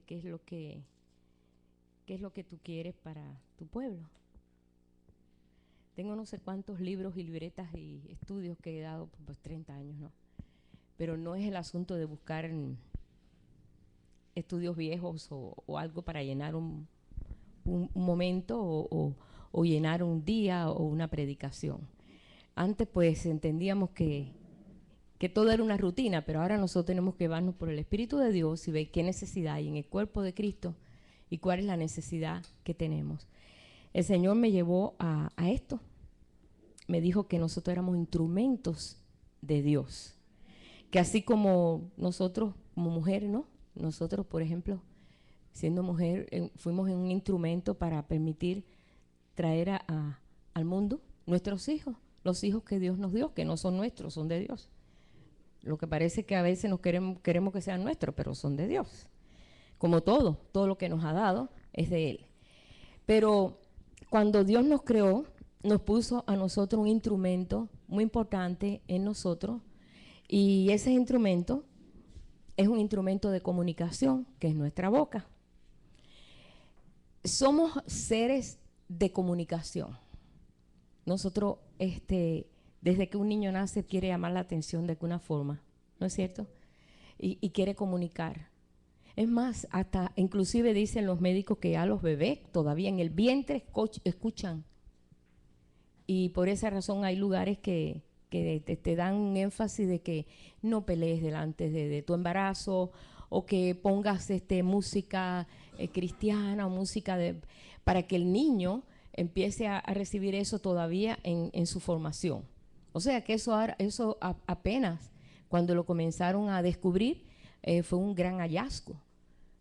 qué es lo que tú quieres para tu pueblo. Tengo no sé cuántos libros y libretas y estudios que he dado por pues, 30 años, ¿no? Pero no es el asunto de buscar estudios viejos o algo para llenar un momento o llenar un día o una predicación. Antes pues entendíamos que todo era una rutina, pero ahora nosotros tenemos que llevarnos por el Espíritu de Dios y ver qué necesidad hay en el cuerpo de Cristo y cuál es la necesidad que tenemos. El Señor me llevó a esto. Me dijo que nosotros éramos instrumentos de Dios. Que así como nosotros, como mujeres, ¿no? Nosotros, por ejemplo, siendo mujer, fuimos un instrumento para permitir traer al mundo nuestros hijos, los hijos que Dios nos dio, que no son nuestros, son de Dios. Lo que parece que a veces queremos que sean nuestros, pero son de Dios. Como todo lo que nos ha dado es de Él. Pero cuando Dios nos creó, nos puso a nosotros un instrumento muy importante en nosotros, y ese instrumento es un instrumento de comunicación, que es nuestra boca. Somos seres de comunicación. Nosotros, desde que un niño nace, quiere llamar la atención de alguna forma, ¿no es cierto? Y quiere comunicar. Es más, hasta inclusive dicen los médicos que ya los bebés todavía en el vientre escuchan. Y por esa razón hay lugares que te dan un énfasis de que no pelees delante de tu embarazo, o que pongas música cristiana o música para que el niño empiece a recibir eso todavía en su formación. O sea que eso apenas cuando lo comenzaron a descubrir fue un gran hallazgo,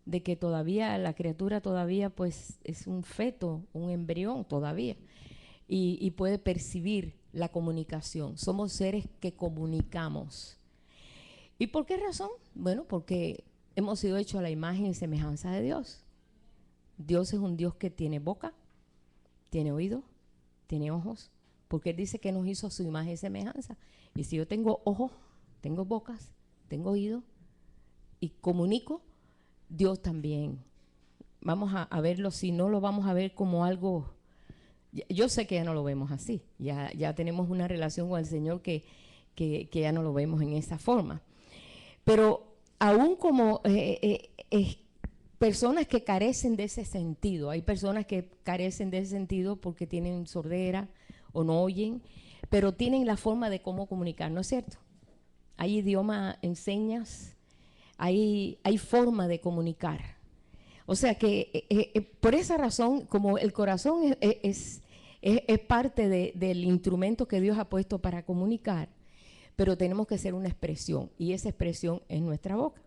de que todavía la criatura todavía pues es un feto, un embrión todavía, y puede percibir la comunicación. Somos seres que comunicamos. ¿Y por qué razón? Bueno, porque hemos sido hechos a la imagen y semejanza de Dios. Dios es un Dios que tiene boca, tiene oído, tiene ojos, porque Él dice que nos hizo a su imagen y semejanza. Y si yo tengo ojos, tengo bocas, tengo oído y comunico, Dios también. Vamos a verlo, si no lo vamos a ver como algo. Yo sé que ya no lo vemos así, ya tenemos una relación con el Señor que ya no lo vemos en esa forma. Pero aún como personas que carecen de ese sentido, hay personas que carecen de ese sentido porque tienen sordera o no oyen, pero tienen la forma de cómo comunicar, ¿no es cierto? Hay idioma en señas, hay forma de comunicar. O sea que por esa razón, como el corazón es parte del instrumento que Dios ha puesto para comunicar, pero tenemos que ser una expresión, y esa expresión es nuestra boca.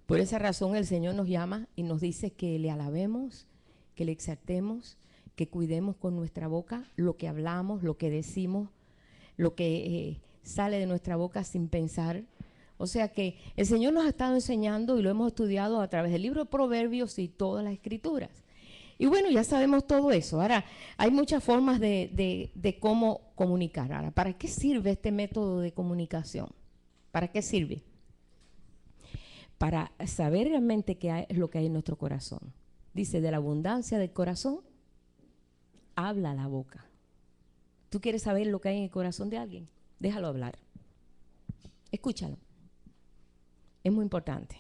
Por esa razón el Señor nos llama y nos dice que le alabemos, que le exaltemos, que cuidemos con nuestra boca lo que hablamos, lo que decimos, lo que sale de nuestra boca sin pensar. O sea que el Señor nos ha estado enseñando y lo hemos estudiado a través del libro de Proverbios y todas las escrituras. Y bueno, ya sabemos todo eso. Ahora, hay muchas formas de cómo comunicar. Ahora, ¿para qué sirve este método de comunicación? ¿Para qué sirve? Para saber realmente qué es lo que hay en nuestro corazón. Dice, de la abundancia del corazón, habla la boca. ¿Tú quieres saber lo que hay en el corazón de alguien? Déjalo hablar. Escúchalo. Es muy importante.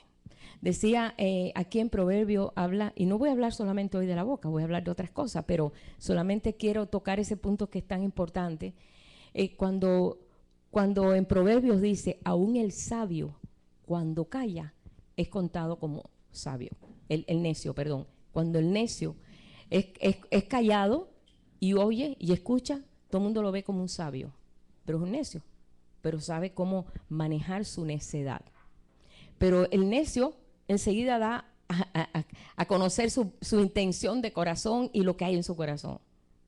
Decía aquí en Proverbio, habla, y no voy a hablar solamente hoy de la boca, voy a hablar de otras cosas, pero solamente quiero tocar ese punto que es tan importante. Cuando en Proverbios dice, aún el sabio, cuando calla, es contado como sabio. El necio, perdón. Cuando el necio es callado y oye y escucha, todo el mundo lo ve como un sabio, pero es un necio, pero sabe cómo manejar su necedad. Pero el necio enseguida da a conocer su intención de corazón y lo que hay en su corazón,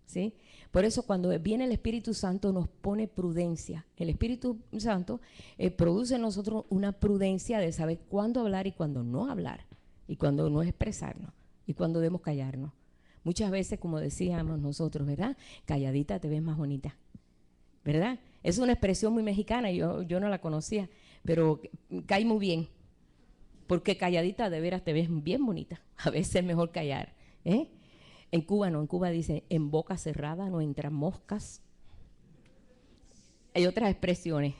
¿sí? Por eso cuando viene el Espíritu Santo nos pone prudencia. El Espíritu Santo produce en nosotros una prudencia de saber cuándo hablar y cuándo no hablar, y cuándo no expresarnos, y cuándo debemos callarnos. Muchas veces, como decíamos nosotros, ¿verdad? Calladita te ves más bonita, ¿verdad? Es una expresión muy mexicana, yo no la conocía, pero cae muy bien. porque calladita de veras te ves bien bonita. A veces es mejor callar, ¿eh? En Cuba no, en Cuba dice, en boca cerrada no entran moscas. Hay otras expresiones.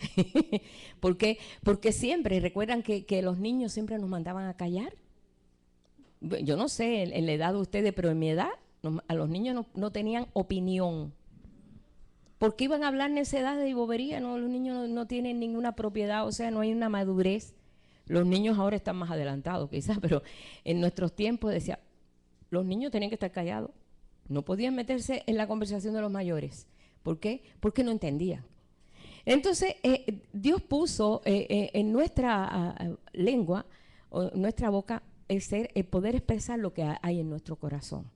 ¿Por qué? Porque siempre, recuerdan que los niños siempre nos mandaban a callar. Yo no sé en la edad de ustedes, pero en mi edad a los niños no tenían opinión. Porque iban a hablar necedades y bobería, ¿no? Los niños no tienen ninguna propiedad, o sea, no hay una madurez. Los niños ahora están más adelantados quizás, pero en nuestros tiempos decía, los niños tenían que estar callados. No podían meterse en la conversación de los mayores. ¿Por qué? Porque no entendían. Entonces, Dios puso en nuestra lengua, o nuestra boca, el poder expresar lo que hay en nuestro corazón.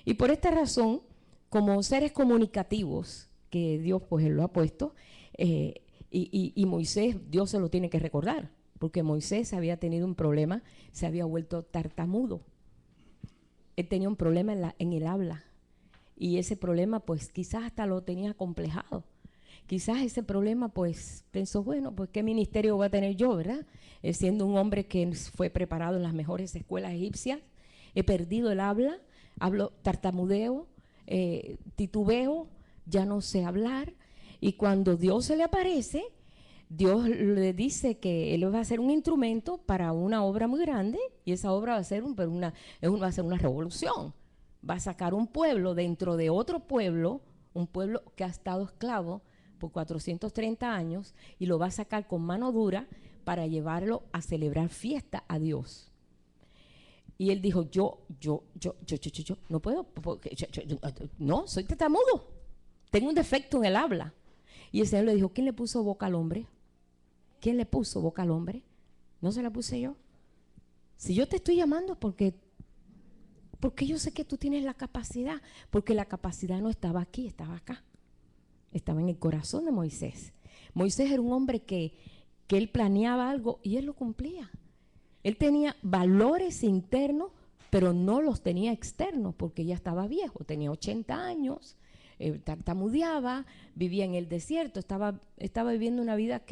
Y por esta razón, como seres comunicativos, que Dios pues Él lo ha puesto, y Moisés, Dios se lo tiene que recordar, porque Moisés había tenido un problema, se había vuelto tartamudo. Él tenía un problema en el habla, y ese problema pues quizás hasta lo tenía acomplejado. Quizás ese problema pues pensó, bueno, pues qué ministerio voy a tener yo, ¿verdad? Siendo un hombre que fue preparado en las mejores escuelas egipcias, he perdido el habla, hablo tartamudeo, titubeo, ya no sé hablar. Y cuando Dios se le aparece, Dios le dice que Él va a hacer un instrumento para una obra muy grande, y esa obra va a ser va a ser una revolución. Va a sacar un pueblo dentro de otro pueblo, un pueblo que ha estado esclavo por 430 años, y lo va a sacar con mano dura para llevarlo a celebrar fiesta a Dios. Y él dijo, yo no puedo, no, soy tartamudo, tengo un defecto en el habla. Y el Señor le dijo, ¿quién le puso boca al hombre? ¿Quién le puso boca al hombre? No se la puse yo. Si yo te estoy llamando porque yo sé que tú tienes la capacidad, porque la capacidad no estaba aquí, estaba acá. Estaba en el corazón de Moisés. Moisés era un hombre que él planeaba algo y él lo cumplía. Él tenía valores internos, pero no los tenía externos, porque ya estaba viejo, tenía 80 años, tartamudeaba, vivía en el desierto, estaba viviendo una vida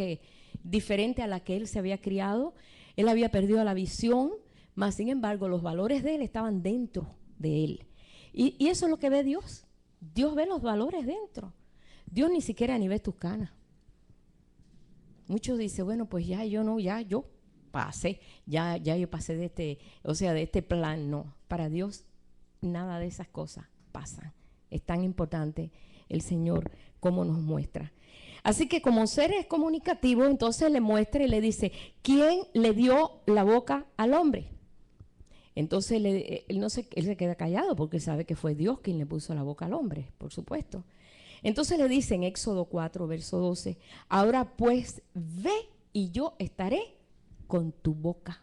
diferente a la que él se había criado. Él había perdido la visión, mas sin embargo los valores de él estaban dentro de él. Y eso es lo que ve Dios. Dios ve los valores dentro. Dios ni siquiera ni ve tus canas. Muchos dicen, bueno, pues ya yo pasé, ya yo pasé de este plan. No, para Dios nada de esas cosas pasan. Es tan importante el Señor como nos muestra. Así que como seres comunicativos, entonces le muestra y le dice, ¿quién le dio la boca al hombre? Entonces él se queda callado porque sabe que fue Dios quien le puso la boca al hombre, por supuesto. Entonces le dice en Éxodo 4, verso 12, ahora pues ve y yo estaré con tu boca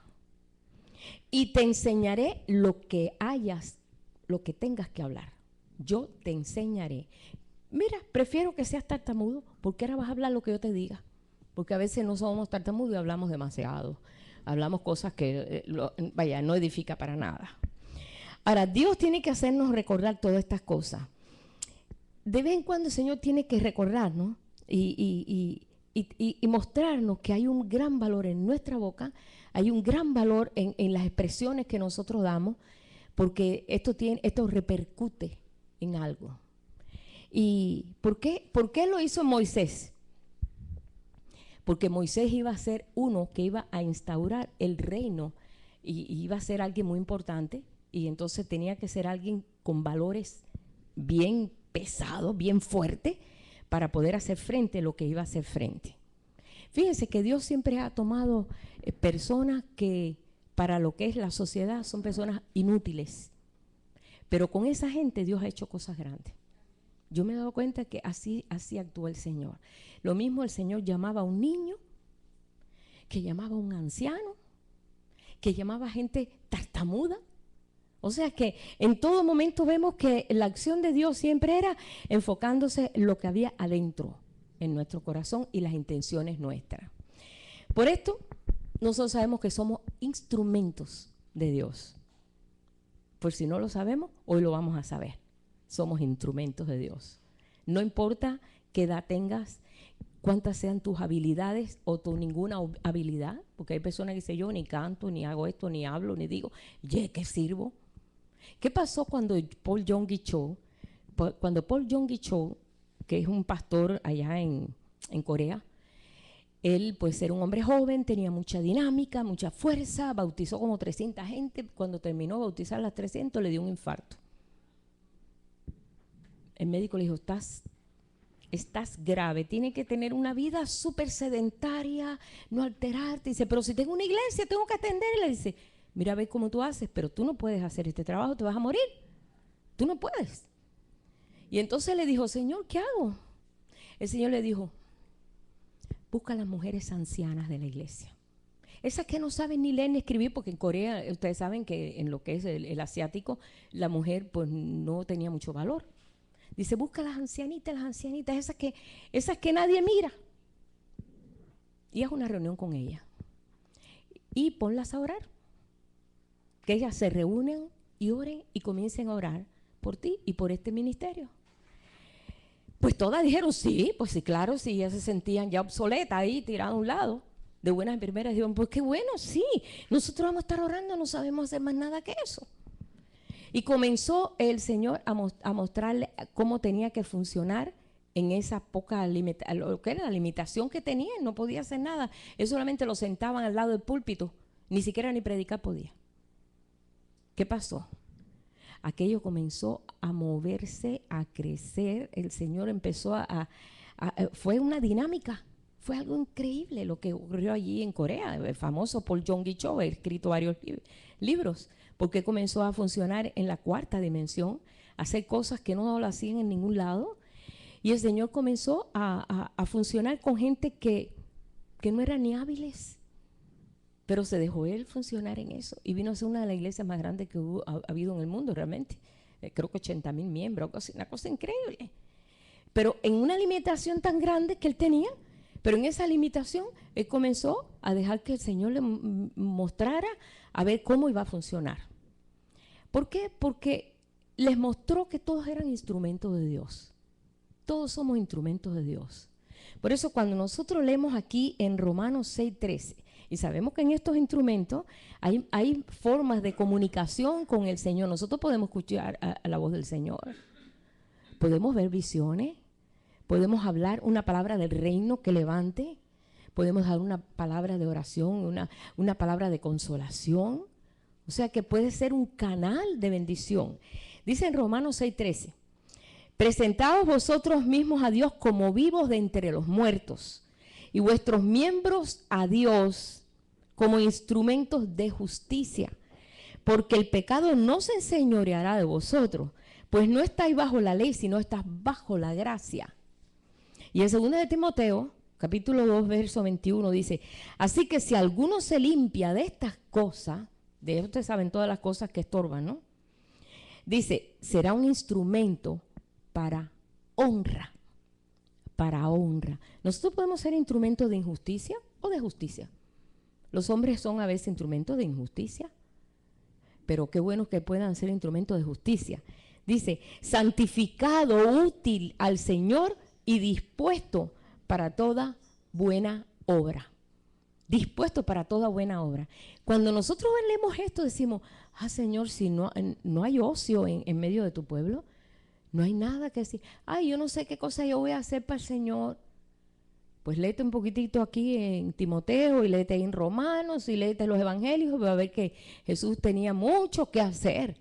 y te enseñaré lo que tengas que hablar. Yo te enseñaré. Mira, prefiero que seas tartamudo, porque ahora vas a hablar lo que yo te diga. Porque a veces no somos tartamudos y hablamos demasiado. Hablamos cosas que, no edifica para nada. Ahora, Dios tiene que hacernos recordar todas estas cosas. De vez en cuando el Señor tiene que recordarnos y mostrarnos que hay un gran valor en nuestra boca, hay un gran valor en las expresiones que nosotros damos, porque esto repercute en algo. ¿Y por qué lo hizo Moisés? Porque Moisés iba a ser uno que iba a instaurar el reino y iba a ser alguien muy importante, y entonces tenía que ser alguien con valores bien pesados, bien fuertes, para poder hacer frente a lo que iba a hacer frente. Fíjense que Dios siempre ha tomado personas que para lo que es la sociedad son personas inútiles, pero con esa gente Dios ha hecho cosas grandes. Yo me he dado cuenta que así actúa el Señor. Lo mismo el Señor llamaba a un niño, que llamaba a un anciano, que llamaba a gente tartamuda. O sea que en todo momento vemos que la acción de Dios siempre era enfocándose en lo que había adentro, en nuestro corazón y las intenciones nuestras. Por esto, nosotros sabemos que somos instrumentos de Dios. Por si no lo sabemos, hoy lo vamos a saber. Somos instrumentos de Dios. No importa qué edad tengas, cuántas sean tus habilidades o tu ninguna habilidad, porque hay personas que dicen, yo ni canto, ni hago esto, ni hablo, ni digo, ¿qué sirvo? ¿Qué pasó cuando Paul Yonggi Cho, que es un pastor allá en Corea, él pues era un hombre joven, tenía mucha dinámica, mucha fuerza, bautizó como 300 gente, cuando terminó de bautizar las 300 le dio un infarto. El médico le dijo, estás grave, tiene que tener una vida súper sedentaria, no alterarte. Dice, pero si tengo una iglesia, tengo que atenderla. Dice, mira, ve cómo tú haces, pero tú no puedes hacer este trabajo, te vas a morir. Tú no puedes. Y entonces le dijo, Señor, ¿qué hago? El Señor le dijo, busca a las mujeres ancianas de la iglesia. Esas que no saben ni leer ni escribir, porque en Corea, ustedes saben que en lo que es el asiático, la mujer pues no tenía mucho valor. Dice, busca a las ancianitas, esas que nadie mira. Y haz una reunión con ellas. Y ponlas a orar. Que ellas se reúnen y oren y comiencen a orar por ti y por este ministerio. Pues todas dijeron, sí, pues sí, claro, sí, ya se sentían ya obsoletas ahí, tiradas a un lado, de buenas enfermeras. Dijeron, pues qué bueno, sí, nosotros vamos a estar orando, no sabemos hacer más nada que eso. Y comenzó el Señor a mostrarle cómo tenía que funcionar en esa poca lo que era la limitación que tenían, no podía hacer nada. Ellos solamente lo sentaban al lado del púlpito, ni siquiera ni predicar podía. ¿Qué pasó? Aquello comenzó a moverse, a crecer, el Señor empezó fue una dinámica, fue algo increíble lo que ocurrió allí en Corea. El famoso Paul Yonggi Cho ha escrito varios libros, porque comenzó a funcionar en la cuarta dimensión, a hacer cosas que no lo hacían en ningún lado, y el Señor comenzó a funcionar con gente que no eran ni hábiles, pero se dejó él funcionar en eso y vino a ser una de las iglesias más grandes que ha habido en el mundo realmente. Creo que 80,000 miembros, una cosa increíble. Pero en una limitación tan grande que él tenía, pero en esa limitación él comenzó a dejar que el Señor le mostrara a ver cómo iba a funcionar. ¿Por qué? Porque les mostró que todos eran instrumentos de Dios. Todos somos instrumentos de Dios. Por eso cuando nosotros leemos aquí en Romanos 6:13, y sabemos que en estos instrumentos hay formas de comunicación con el Señor. Nosotros podemos escuchar a la voz del Señor. Podemos ver visiones. Podemos hablar una palabra del reino que levante. Podemos dar una palabra de oración, una palabra de consolación. O sea que puede ser un canal de bendición. Dice en Romanos 6:13, presentaos vosotros mismos a Dios como vivos de entre los muertos, y vuestros miembros a Dios como instrumentos de justicia, porque el pecado no se enseñoreará de vosotros, pues no estáis bajo la ley, sino estás bajo la gracia. Y en 2 de Timoteo, capítulo 2, verso 21, dice, así que si alguno se limpia de estas cosas, de esto ustedes saben todas las cosas que estorban, ¿no? Dice, será un instrumento para honra. Para honra. Nosotros podemos ser instrumentos de injusticia o de justicia. Los hombres son a veces instrumentos de injusticia, pero qué bueno que puedan ser instrumentos de justicia. Dice, santificado, útil al Señor y dispuesto para toda buena obra. Dispuesto para toda buena obra. Cuando nosotros leemos esto decimos, Señor, si no hay ocio en medio de tu pueblo, no hay nada que decir, yo no sé qué cosa yo voy a hacer para el Señor. Pues léete un poquitito aquí en Timoteo y léete en Romanos y léete los evangelios y va a ver que Jesús tenía mucho que hacer.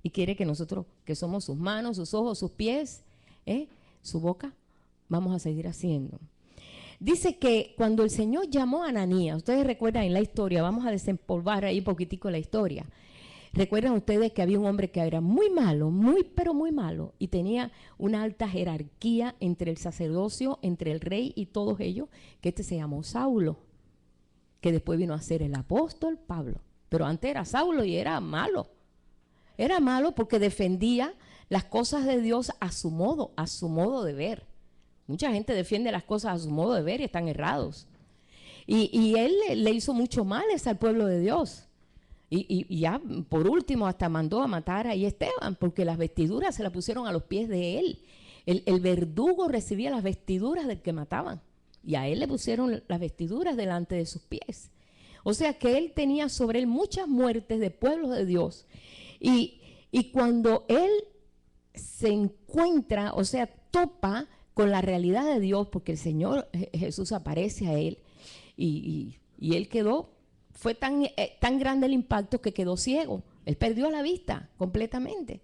Y quiere que nosotros, que somos sus manos, sus ojos, sus pies, su boca, vamos a seguir haciendo. Dice que cuando el Señor llamó a Ananías, ustedes recuerdan en la historia, vamos a desempolvar ahí un poquitico la historia. Recuerdan ustedes que había un hombre que era muy malo, pero muy malo, y tenía una alta jerarquía entre el sacerdocio, entre el rey y todos ellos, que se llamó Saulo, que después vino a ser el apóstol Pablo. Pero antes era Saulo y era malo. Era malo porque defendía las cosas de Dios a su modo de ver. Mucha gente defiende las cosas a su modo de ver y están errados. Y él le hizo mucho mal al pueblo de Dios. Y ya por último hasta mandó a matar a Esteban porque las vestiduras se las pusieron a los pies de él. El verdugo recibía las vestiduras del que mataban. Y a él le pusieron las vestiduras delante de sus pies. O sea que él tenía sobre él muchas muertes de pueblos de Dios. Y cuando él se encuentra, o sea, topa con la realidad de Dios, porque el Señor Jesús aparece a él, y él quedó, fue tan grande el impacto que quedó ciego. Él perdió la vista completamente.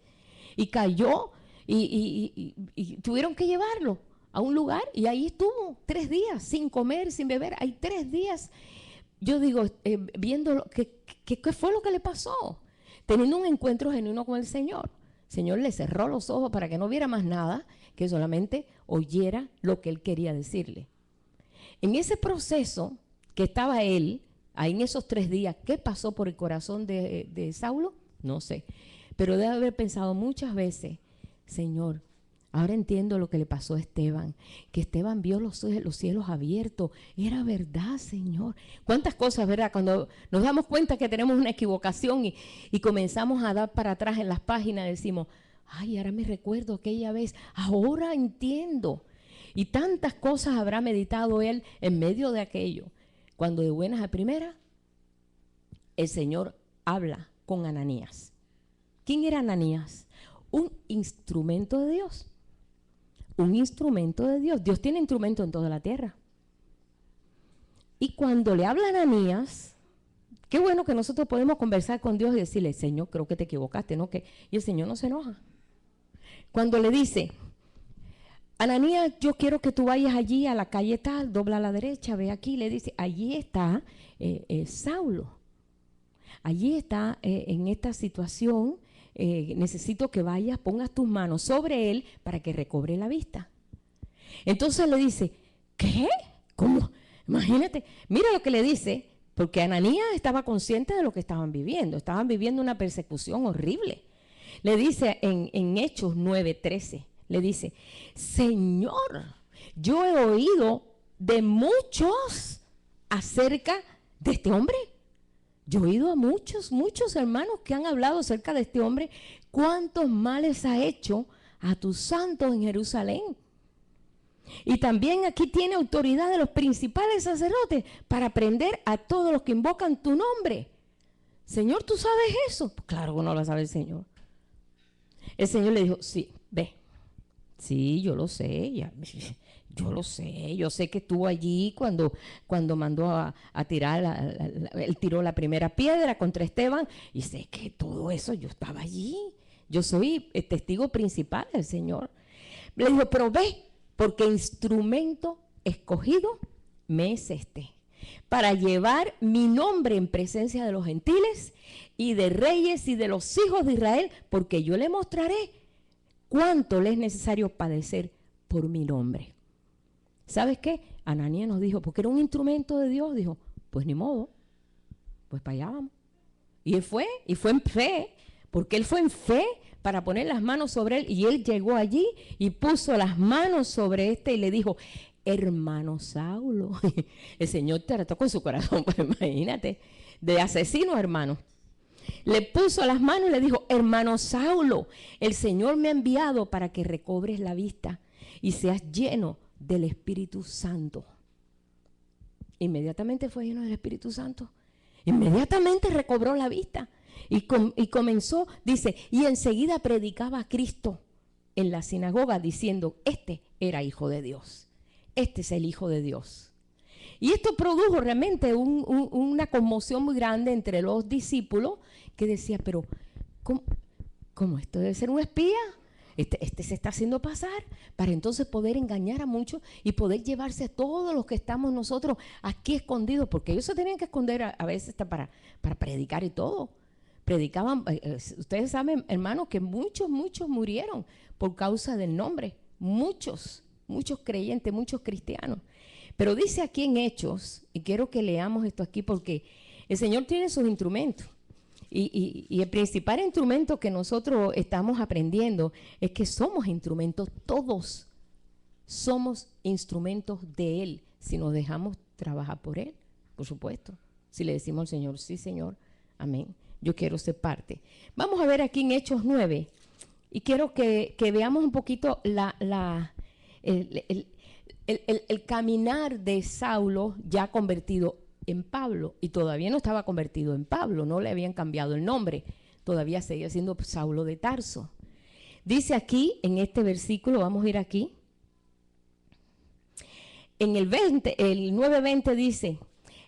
Y cayó, y tuvieron que llevarlo a un lugar, y ahí estuvo 3 días, sin comer, sin beber. Hay 3 días, yo digo, viendo qué fue lo que le pasó, teniendo un encuentro genuino con el Señor. El Señor le cerró los ojos para que no viera más nada, que solamente oyera lo que él quería decirle. En ese proceso que estaba él, ahí en esos 3 días, ¿qué pasó por el corazón de Saulo? No sé, pero debe haber pensado muchas veces, Señor, ahora entiendo lo que le pasó a Esteban, que Esteban vio los cielos abiertos. Era verdad, Señor. ¿Cuántas cosas, verdad? Cuando nos damos cuenta que tenemos una equivocación y comenzamos a dar para atrás en las páginas, decimos, ay, ahora me recuerdo aquella vez, ahora entiendo. Y tantas cosas habrá meditado él en medio de aquello. Cuando de buenas a primeras, el Señor habla con Ananías. ¿Quién era Ananías? Un instrumento de Dios. Un instrumento de Dios. Dios tiene instrumento en toda la tierra. Y cuando le habla a Ananías, qué bueno que nosotros podemos conversar con Dios y decirle, Señor, creo que te equivocaste, ¿no? Y el Señor no se enoja. Cuando le dice, Ananías, yo quiero que tú vayas allí a la calle tal, dobla a la derecha, ve aquí, le dice, allí está Saulo. Allí está en esta situación, necesito que vayas, pongas tus manos sobre él para que recobre la vista. Entonces le dice, ¿qué? ¿Cómo? Imagínate, mira lo que le dice, porque Ananías estaba consciente de lo que estaban viviendo una persecución horrible. Le dice en Hechos 9:13, le dice, Señor, yo he oído de muchos acerca de este hombre. Yo he oído a muchos hermanos que han hablado acerca de este hombre, cuántos males ha hecho a tus santos en Jerusalén. Y también aquí tiene autoridad de los principales sacerdotes para prender a todos los que invocan tu nombre. Señor, ¿tú sabes eso? Pues claro que no lo sabe el Señor. El Señor le dijo, sí, ve. Sí, yo lo sé, yo sé que estuvo allí cuando mandó a tirar, él tiró la primera piedra contra Esteban, y sé que todo eso, yo estaba allí, yo soy el testigo principal del Señor. Le dijo, pero ve, porque instrumento escogido me es este, para llevar mi nombre en presencia de los gentiles y de reyes y de los hijos de Israel, porque yo le mostraré cuánto le es necesario padecer por mi nombre. ¿Sabes qué? Ananías nos dijo, porque era un instrumento de Dios, dijo, pues ni modo, pues para allá vamos. Y él fue, y fue en fe, porque él fue en fe para poner las manos sobre él, y él llegó allí y puso las manos sobre y le dijo, hermano Saulo. El Señor trató con su corazón, pues imagínate, de asesino a hermano. Le puso las manos y le dijo, hermano Saulo, el Señor me ha enviado para que recobres la vista y seas lleno del Espíritu Santo. Inmediatamente fue lleno del Espíritu Santo. Inmediatamente recobró la vista y comenzó, dice, y enseguida predicaba a Cristo en la sinagoga diciendo, este era hijo de Dios. Este es el Hijo de Dios. Y esto produjo realmente una conmoción muy grande entre los discípulos que decía, pero ¿cómo esto debe ser un espía? Este se está haciendo pasar para entonces poder engañar a muchos y poder llevarse a todos los que estamos nosotros aquí escondidos, porque ellos se tenían que esconder a veces hasta para predicar y todo. Predicaban, ustedes saben, hermanos, que muchos murieron por causa del nombre, muchos creyentes, muchos cristianos. Pero dice aquí en Hechos, y quiero que leamos esto aquí porque el Señor tiene sus instrumentos. Y el principal instrumento que nosotros estamos aprendiendo es que somos instrumentos, todos somos instrumentos de Él, si nos dejamos trabajar por Él, por supuesto. Si le decimos al Señor, sí Señor, amén, yo quiero ser parte. Vamos a ver aquí en Hechos 9, Y quiero que veamos un poquito el caminar de Saulo ya convertido en Pablo, y todavía no estaba convertido en Pablo, no le habían cambiado el nombre, todavía seguía siendo Saulo de Tarso. Dice aquí, en este versículo, vamos a ir aquí, en el 9:20 dice: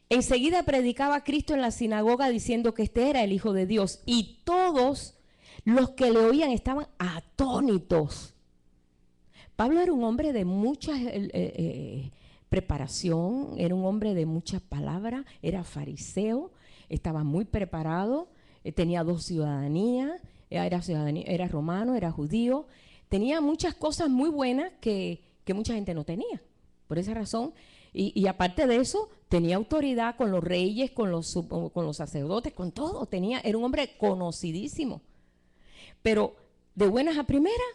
enseguida predicaba Cristo en la sinagoga diciendo que este era el Hijo de Dios, y todos los que le oían estaban atónitos. Pablo era un hombre de mucha preparación, era un hombre de muchas palabras, era fariseo, estaba muy preparado, tenía 2 ciudadanías, era romano, era judío, tenía muchas cosas muy buenas que mucha gente no tenía. Por esa razón, y aparte de eso, tenía autoridad con los reyes, con los sacerdotes, con todo. Era un hombre conocidísimo. Pero de buenas a primeras,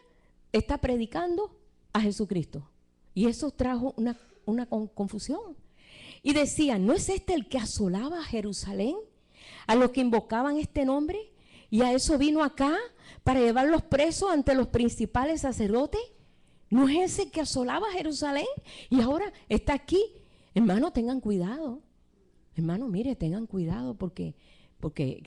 está predicando a Jesucristo. Y eso trajo una confusión. Y decía: ¿no es este el que asolaba a Jerusalén, a los que invocaban este nombre? Y a eso vino acá, para llevarlos presos ante los principales sacerdotes. ¿No es ese que asolaba a Jerusalén? Y ahora está aquí. Hermano, tengan cuidado. Hermano, mire, tengan cuidado porque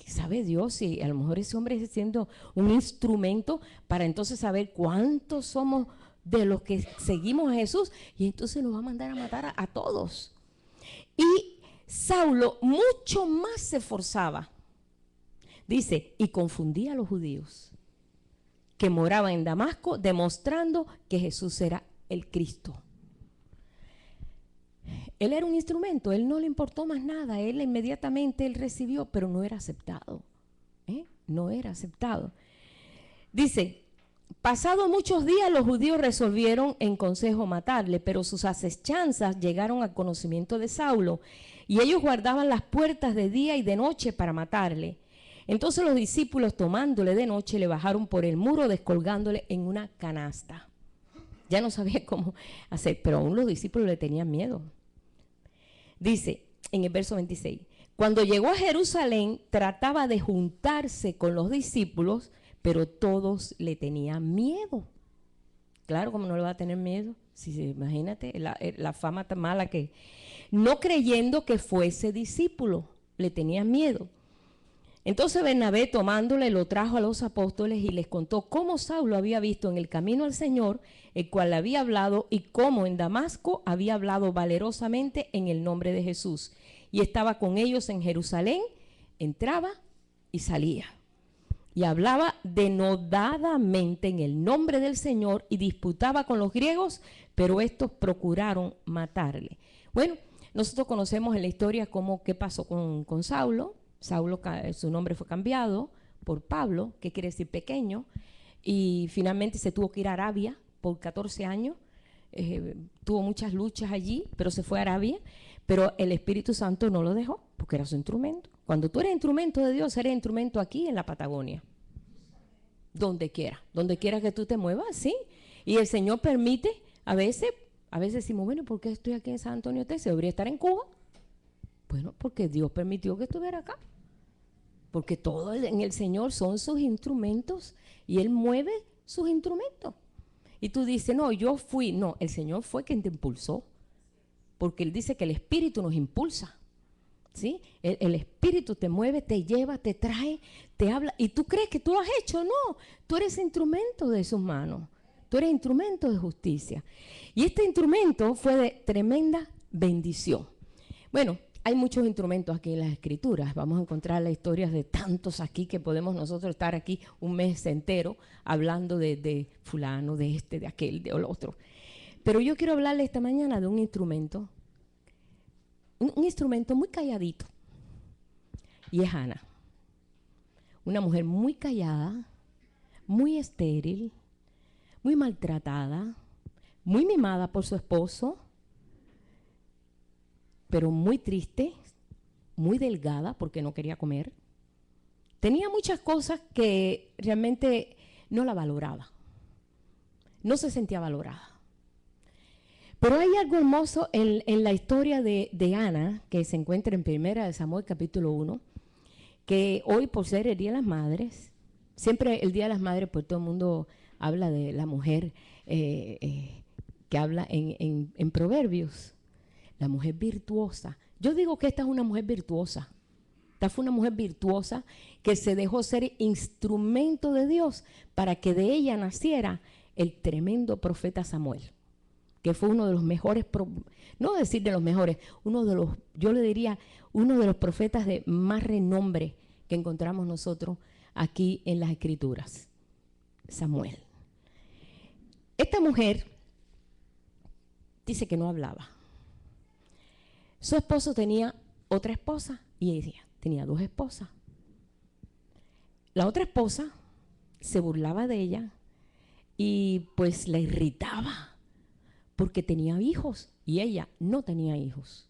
sabe Dios si a lo mejor ese hombre está siendo un instrumento para entonces saber cuántos somos de los que seguimos a Jesús, y entonces los va a mandar a matar a todos. Y Saulo mucho más se esforzaba. Dice, y confundía a los judíos que moraban en Damasco, demostrando que Jesús era el Cristo. Él era un instrumento, él no le importó más nada, él inmediatamente recibió, pero no era aceptado. No era aceptado. Dice: pasado muchos días los judíos resolvieron en consejo matarle, pero sus asechanzas llegaron al conocimiento de Saulo, y ellos guardaban las puertas de día y de noche para matarle. Entonces los discípulos, tomándole de noche, le bajaron por el muro, descolgándole en una canasta. Ya no sabía cómo hacer, pero aún los discípulos le tenían miedo. Dice en el verso 26, cuando llegó a Jerusalén, trataba de juntarse con los discípulos, pero todos le tenían miedo. Claro, ¿cómo no le va a tener miedo? Imagínate la fama tan mala que... No creyendo que fuese discípulo, le tenían miedo. Entonces Bernabé, tomándole, lo trajo a los apóstoles y les contó cómo Saulo había visto en el camino al Señor, el cual le había hablado, y cómo en Damasco había hablado valerosamente en el nombre de Jesús. Y estaba con ellos en Jerusalén, entraba y salía. Y hablaba denodadamente en el nombre del Señor y disputaba con los griegos, pero estos procuraron matarle. Bueno, nosotros conocemos en la historia qué pasó con Saulo. Saulo, su nombre fue cambiado por Pablo, que quiere decir pequeño, y finalmente se tuvo que ir a Arabia por 14 años. Tuvo muchas luchas allí, pero se fue a Arabia, pero el Espíritu Santo no lo dejó, porque era su instrumento. Cuando tú eres instrumento de Dios, eres instrumento aquí en la Patagonia, donde quiera que tú te muevas, sí. Y el Señor permite, a veces decimos, bueno, ¿por qué estoy aquí en San Antonio, Texas? ¿Debería estar en Cuba? Bueno, porque Dios permitió que estuviera acá. Porque todo en el Señor son sus instrumentos y Él mueve sus instrumentos. Y tú dices, no, yo fui. No, el Señor fue quien te impulsó. Porque Él dice que el Espíritu nos impulsa. ¿Sí? El Espíritu te mueve, te lleva, te trae, te habla. Y tú crees que tú lo has hecho. No, tú eres instrumento de sus manos. Tú eres instrumento de justicia. Y este instrumento fue de tremenda bendición. Bueno, hay muchos instrumentos aquí en las Escrituras. Vamos a encontrar las historias de tantos aquí que podemos nosotros estar aquí un mes entero hablando de fulano, de este, de aquel, de otro. Pero yo quiero hablarle esta mañana de un instrumento muy calladito. Y es Ana. Una mujer muy callada, muy estéril, muy maltratada, muy mimada por su esposo, pero muy triste, muy delgada porque no quería comer. Tenía muchas cosas que realmente no la valoraba. No se sentía valorada. Pero hay algo hermoso en la historia de Ana, que se encuentra en 1 Samuel capítulo 1, que hoy, por ser el Día de las Madres, Siempre el Día de las Madres, pues todo el mundo habla de la mujer que habla en Proverbios, la mujer virtuosa. Yo digo que esta es una mujer virtuosa. Esta fue una mujer virtuosa que se dejó ser instrumento de Dios para que de ella naciera el tremendo profeta Samuel, que fue uno de los mejores, no decir de los mejores, uno de los, yo le diría, uno de los profetas de más renombre que encontramos nosotros aquí en las Escrituras, Samuel. Esta mujer dice que no hablaba. Su esposo tenía otra esposa y ella tenía dos esposas. La otra esposa se burlaba de ella y pues la irritaba porque tenía hijos y ella no tenía hijos,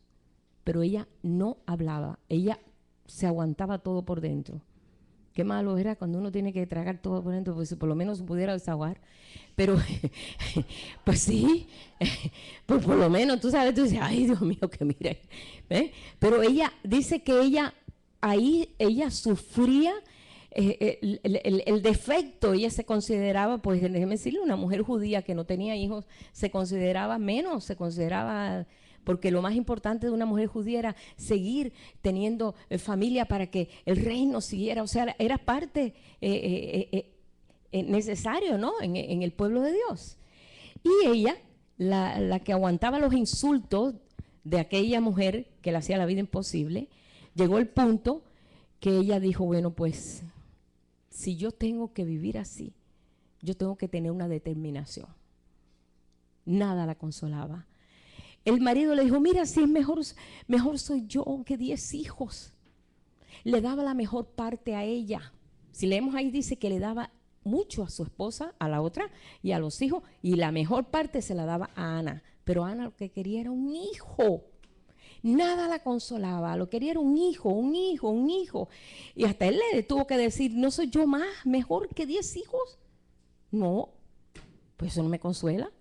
pero ella no hablaba, ella se aguantaba todo por dentro. Qué malo era cuando uno tiene que tragar todo por dentro, pues si por lo menos se pudiera desahogar. Pero, pues sí, pues por lo menos, tú sabes, tú dices, ay Dios mío, que mire. Pero ella dice que ella sufría el defecto. Ella se consideraba, pues déjeme decirle, una mujer judía que no tenía hijos, se consideraba menos, se consideraba... Porque lo más importante de una mujer judía era seguir teniendo familia para que el reino siguiera. O sea, era parte necesario, ¿no? En el pueblo de Dios. Y ella, la que aguantaba los insultos de aquella mujer que le hacía la vida imposible, llegó el punto que ella dijo, bueno, pues, si yo tengo que vivir así, yo tengo que tener una determinación. Nada la consolaba. El marido le dijo, mira, si es mejor soy yo que 10 hijos. Le daba la mejor parte a ella. Si leemos ahí dice que le daba mucho a su esposa, a la otra y a los hijos, y la mejor parte se la daba a Ana. Pero Ana lo que quería era un hijo. Nada la consolaba, lo que quería era un hijo, un hijo, un hijo. Y hasta él le tuvo que decir, ¿no soy yo mejor que 10 hijos? No, pues eso no me consuela.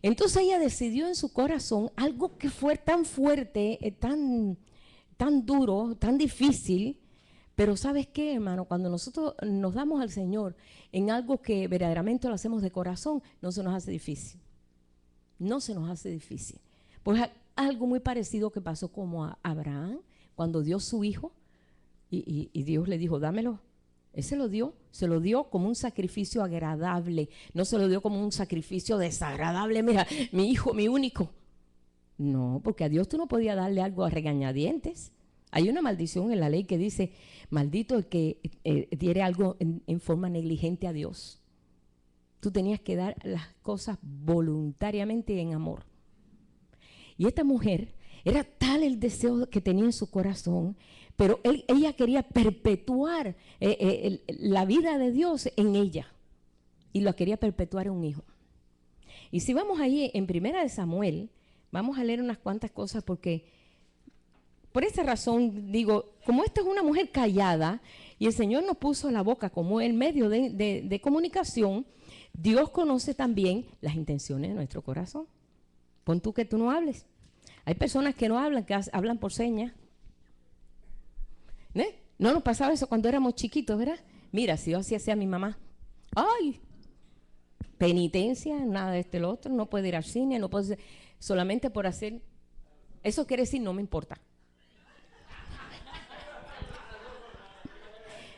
Entonces ella decidió en su corazón algo que fue tan fuerte, tan duro, tan difícil. Pero ¿sabes qué, hermano? Cuando nosotros nos damos al Señor en algo que verdaderamente lo hacemos de corazón, no se nos hace difícil. No se nos hace difícil. Pues algo muy parecido que pasó como a Abraham, cuando dio su hijo y Dios le dijo, dámelo. Él se lo dio como un sacrificio agradable, no se lo dio como un sacrificio desagradable. Mira, mi hijo, mi único. No, porque a Dios tú no podías darle algo a regañadientes. Hay una maldición en la ley que dice, maldito el que diere algo en forma negligente a Dios. Tú tenías que dar las cosas voluntariamente y en amor. Y esta mujer, era tal el deseo que tenía en su corazón, pero ella quería perpetuar la vida de Dios en ella. Y lo quería perpetuar en un hijo. Y si vamos ahí en Primera de Samuel, vamos a leer unas cuantas cosas porque por esa razón digo, como esta es una mujer callada y el Señor nos puso la boca como el medio de comunicación, Dios conoce también las intenciones de nuestro corazón. Pon tú que tú no hables. Hay personas que no hablan, que hablan por señas. No nos pasaba eso cuando éramos chiquitos, ¿verdad? Mira, si yo así hacía a mi mamá, ¡ay! Penitencia, nada de lo otro, no puede ir al cine, no puede, solamente por hacer, eso quiere decir no me importa.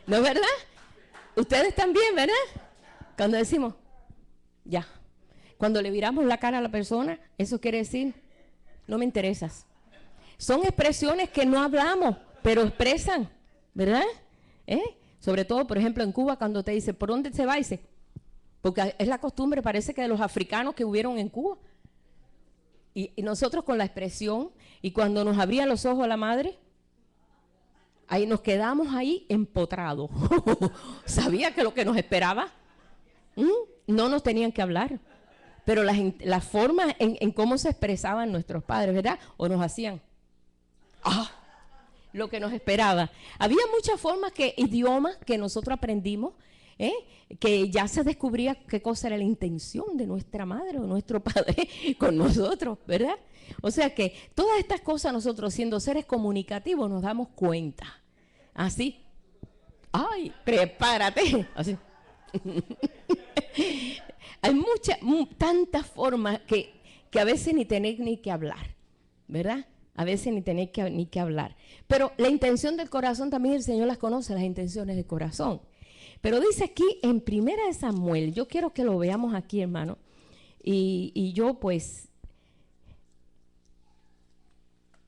¿No es verdad? Ustedes también, ¿verdad? Cuando decimos, ya. Cuando le viramos la cara a la persona, eso quiere decir, no me interesas. Son expresiones que no hablamos, pero expresan, ¿verdad? Sobre todo, por ejemplo, en Cuba, cuando te dice, ¿por dónde se va? Dice, porque es la costumbre, parece que de los africanos que hubieron en Cuba. Y nosotros con la expresión, y cuando nos abría los ojos la madre, ahí nos quedamos ahí empotrados. Sabía que lo que nos esperaba, no nos tenían que hablar. Pero la forma en cómo se expresaban nuestros padres, ¿verdad? O nos hacían, lo que nos esperaba. Había muchas formas, idiomas que nosotros aprendimos, que ya se descubría qué cosa era la intención de nuestra madre o nuestro padre con nosotros, ¿verdad? O sea que todas estas cosas nosotros siendo seres comunicativos nos damos cuenta. Así, Ay, prepárate. Así. Hay tantas formas que a veces ni tener ni que hablar, ¿verdad? A veces ni tener ni que hablar. Pero la intención del corazón también el Señor las conoce, las intenciones del corazón. Pero dice aquí en 1 Samuel, yo quiero que lo veamos aquí, hermano. Y yo pues,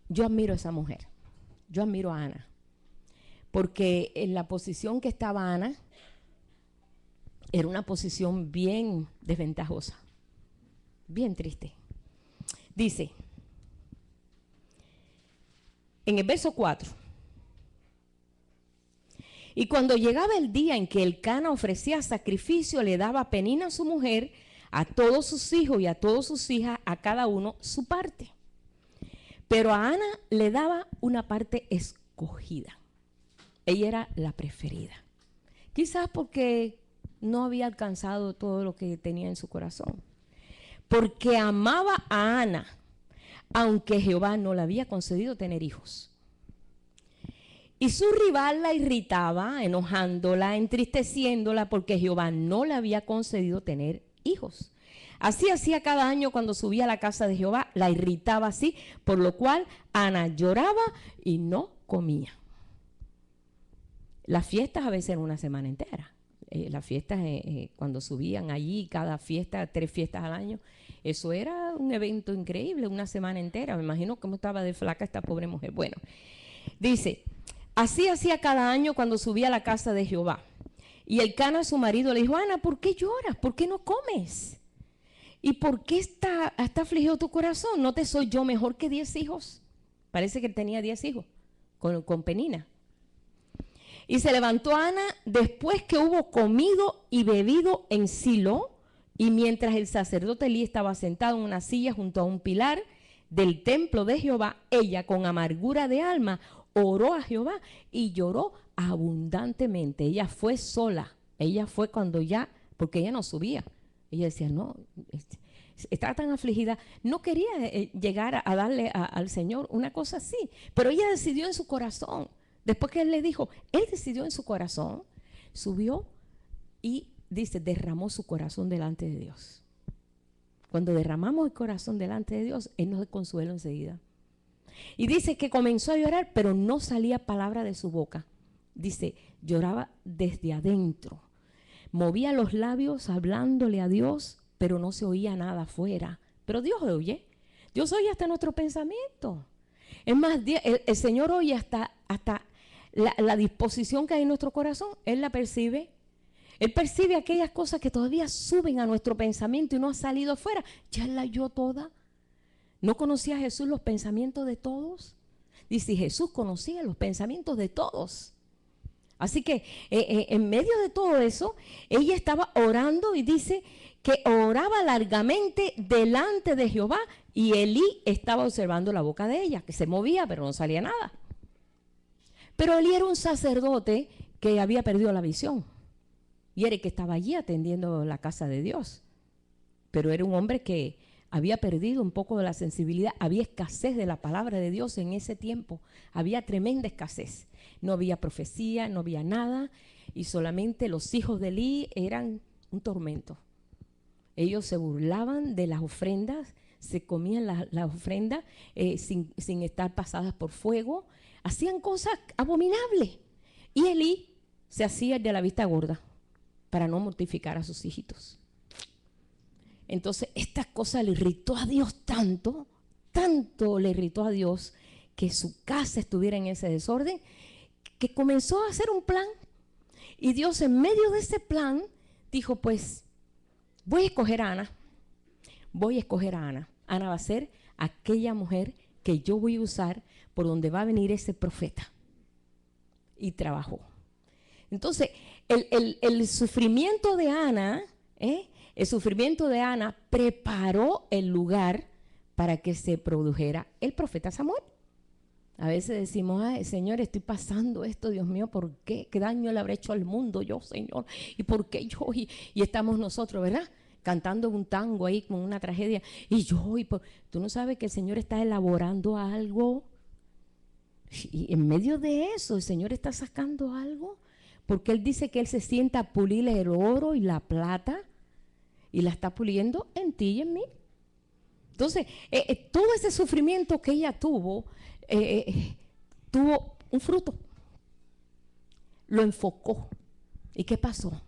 yo admiro a esa mujer. Yo admiro a Ana. Porque en la posición que estaba Ana, era una posición bien desventajosa, bien triste. Dice, en el verso 4, y cuando llegaba el día en que Elcana ofrecía sacrificio, le daba a Penina su mujer, a todos sus hijos y a todas sus hijas, a cada uno su parte. Pero a Ana le daba una parte escogida. Ella era la preferida. Quizás porque no había alcanzado todo lo que tenía en su corazón. Porque amaba a Ana, aunque Jehová no le había concedido tener hijos. Y su rival la irritaba, enojándola, entristeciéndola, porque Jehová no le había concedido tener hijos. Así hacía cada año cuando subía a la casa de Jehová, la irritaba así, por lo cual Ana lloraba y no comía. Las fiestas a veces eran una semana entera. Las fiestas, cuando subían allí, cada fiesta, 3 fiestas al año, eso era un evento increíble, una semana entera. Me imagino cómo estaba de flaca esta pobre mujer. Bueno, dice, así hacía cada año cuando subía a la casa de Jehová. Y Elcana, su marido, le dijo, Ana, ¿por qué lloras? ¿Por qué no comes? ¿Y por qué está afligido tu corazón? ¿No te soy yo mejor que 10 hijos? Parece que él tenía 10 hijos con Penina. Y se levantó Ana después que hubo comido y bebido en Silo, y mientras el sacerdote Elí estaba sentado en una silla junto a un pilar del templo de Jehová, ella con amargura de alma oró a Jehová y lloró abundantemente. Ella fue sola, ella fue cuando ya, porque ella no subía. Ella decía, no, estaba tan afligida, no quería llegar a darle al Señor una cosa así, pero ella decidió en su corazón. Después que él le dijo, él decidió en su corazón, subió y dice, derramó su corazón delante de Dios. Cuando derramamos el corazón delante de Dios, Él nos consuela enseguida. Y dice que comenzó a llorar, pero no salía palabra de su boca. Dice, lloraba desde adentro. Movía los labios hablándole a Dios, pero no se oía nada afuera. Pero Dios oye. Dios oye hasta nuestro pensamiento. Es más, el Señor oye hasta la disposición que hay en nuestro corazón. Él la percibe. Él percibe aquellas cosas que todavía suben a nuestro pensamiento y no ha salido afuera. Ya la oyó toda. ¿No conocía Jesús los pensamientos de todos? Dice, Jesús conocía los pensamientos de todos. Así que en medio de todo eso, ella estaba orando y dice que oraba largamente delante de Jehová y Elí estaba observando la boca de ella, que se movía pero no salía nada. Pero Elí era un sacerdote que había perdido la visión y era el que estaba allí atendiendo la casa de Dios. Pero era un hombre que había perdido un poco de la sensibilidad, había escasez de la palabra de Dios en ese tiempo, había tremenda escasez, no había profecía, no había nada y solamente los hijos de Elí eran un tormento. Ellos se burlaban de las ofrendas, se comían las ofrendas sin estar pasadas por fuego, hacían cosas abominables y Elí se hacía el de la vista gorda para no mortificar a sus hijitos. Entonces, esta cosa le irritó a Dios tanto le irritó a Dios que su casa estuviera en ese desorden, que comenzó a hacer un plan. Y Dios, en medio de ese plan, dijo, pues, voy a escoger a Ana. Voy a escoger a Ana. Ana va a ser aquella mujer que yo voy a usar por donde va a venir ese profeta. Y trabajó. Entonces, el sufrimiento de Ana, el sufrimiento de Ana preparó el lugar para que se produjera el profeta Samuel. A veces decimos, ay, Señor, estoy pasando esto, Dios mío, ¿por qué? ¿Qué daño le habré hecho al mundo yo, Señor? ¿Y por qué yo? Y estamos nosotros, ¿verdad? Cantando un tango ahí con una tragedia. Y yo, tú no sabes que el Señor está elaborando algo. Y en medio de eso, el Señor está sacando algo. porque él dice que él se sienta a pulir el oro y la plata y la está puliendo en ti y en mí. Entonces, todo ese sufrimiento que ella tuvo, tuvo un fruto. Lo enfocó. ¿Y qué pasó?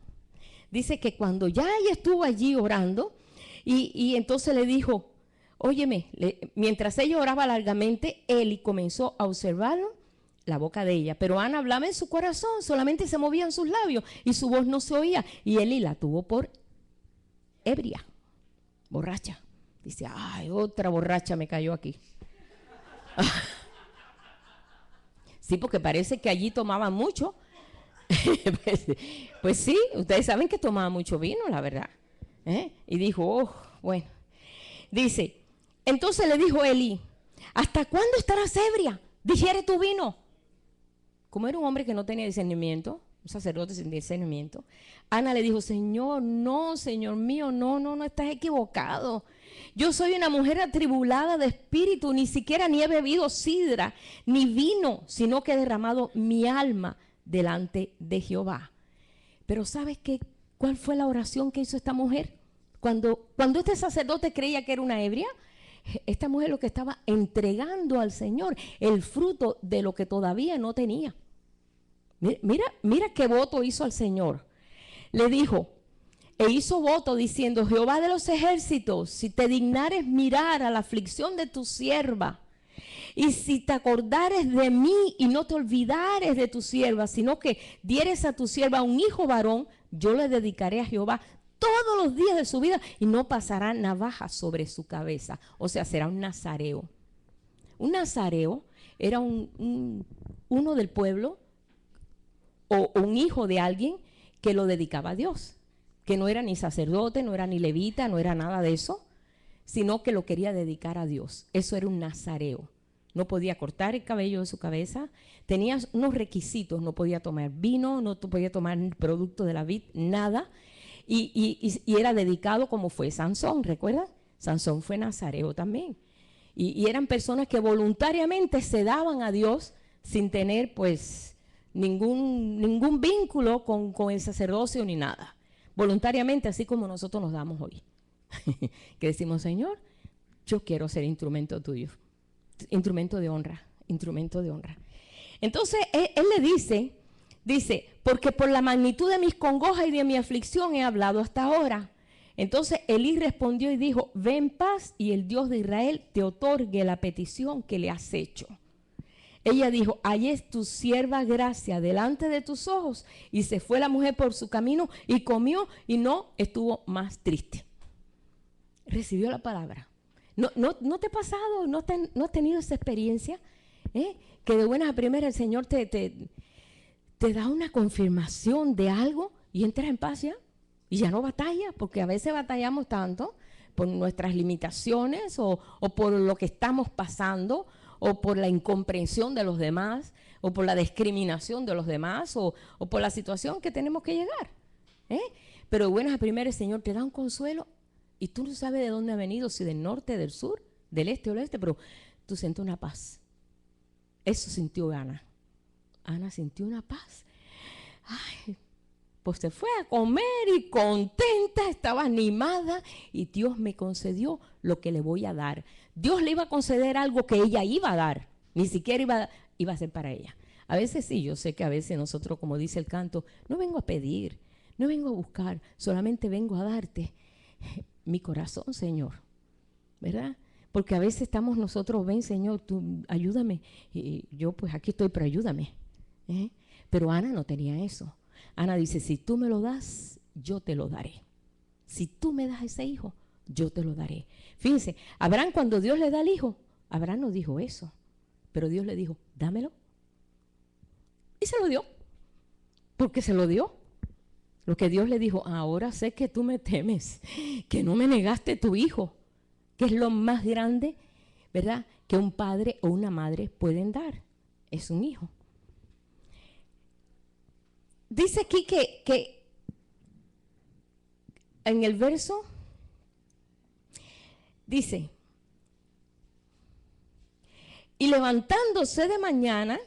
Dice que cuando ya ella estuvo allí orando, y entonces le dijo, óyeme, mientras ella oraba largamente, Eli comenzó a observarlo, la boca de ella, pero Ana hablaba en su corazón, solamente se movían sus labios y su voz no se oía, y Eli la tuvo por ebria, borracha. Dice, ay, otra borracha me cayó aquí. Sí, porque parece que allí tomaban mucho. Pues sí, ustedes saben que tomaba mucho vino, la verdad. Y dijo, oh, bueno. Dice, entonces le dijo Eli, ¿hasta cuándo estarás ebria? Digiere tu vino. Como era un hombre que no tenía discernimiento, un sacerdote sin discernimiento, Ana le dijo, Señor, no, Señor mío, no, estás equivocado. Yo soy una mujer atribulada de espíritu, ni siquiera ni he bebido sidra, ni vino, sino que he derramado mi alma delante de Jehová. Pero ¿sabes qué? ¿Cuál fue la oración que hizo esta mujer? Cuando este sacerdote creía que era una ebria, esta mujer lo que estaba entregando al Señor, el fruto de lo que todavía no tenía. Mira qué voto hizo al Señor. Le dijo, e hizo voto diciendo, Jehová de los ejércitos, si te dignares mirar a la aflicción de tu sierva, y si te acordares de mí y no te olvidares de tu sierva, sino que dieres a tu sierva un hijo varón, yo le dedicaré a Jehová todos los días de su vida y no pasará navaja sobre su cabeza. O sea, será un nazareo. Un nazareo era uno del pueblo o un hijo de alguien que lo dedicaba a Dios, que no era ni sacerdote, no era ni levita, no era nada de eso, sino que lo quería dedicar a Dios. Eso era un nazareo. No podía cortar el cabello de su cabeza, tenía unos requisitos, no podía tomar vino, no podía tomar producto de la vid, nada, y era dedicado como fue Sansón, ¿recuerdan? Sansón fue nazareo también, y eran personas que voluntariamente se daban a Dios sin tener pues ningún vínculo con el sacerdocio ni nada, voluntariamente, así como nosotros nos damos hoy, que decimos, Señor, yo quiero ser instrumento tuyo. Instrumento de honra, instrumento de honra. Entonces él le dice, porque por la magnitud de mis congojas y de mi aflicción he hablado hasta ahora. Entonces Elí respondió y dijo, ve en paz y el Dios de Israel te otorgue la petición que le has hecho. Ella dijo, hallé tu sierva gracia delante de tus ojos, y se fue la mujer por su camino y comió y no estuvo más triste. Recibió la palabra. ¿No te ha pasado? ¿No has tenido esa experiencia? Que de buenas a primeras el Señor te da una confirmación de algo y entras en paz ya. Y ya no batallas, porque a veces batallamos tanto por nuestras limitaciones o por lo que estamos pasando o por la incomprensión de los demás o por la discriminación de los demás o por la situación que tenemos que llegar. Pero de buenas a primeras el Señor te da un consuelo. Y tú no sabes de dónde ha venido, si del norte, del sur, del este o del oeste, pero tú sientes una paz. Eso sintió Ana. Ana sintió una paz. Ay, pues se fue a comer y contenta, estaba animada y Dios me concedió lo que le voy a dar. Dios le iba a conceder algo que ella iba a dar, ni siquiera iba a ser para ella. A veces sí, yo sé que a veces nosotros, como dice el canto, no vengo a pedir, no vengo a buscar, solamente vengo a darte mi corazón, Señor, ¿verdad? Porque a veces estamos nosotros, ven, Señor, tú ayúdame, y yo pues aquí estoy, pero ayúdame. Pero Ana no tenía eso. Ana dice, si tú me lo das, yo te lo daré. Si tú me das ese hijo, yo te lo daré. Fíjense, Abraham, cuando Dios le da el hijo, Abraham no dijo eso, pero Dios le dijo, dámelo. Y se lo dio, porque se lo dio. Lo que Dios le dijo, ahora sé que tú me temes, que no me negaste tu hijo, que es lo más grande, ¿verdad?, que un padre o una madre pueden dar, es un hijo. Dice aquí que en el verso, dice, y levantándose de mañana,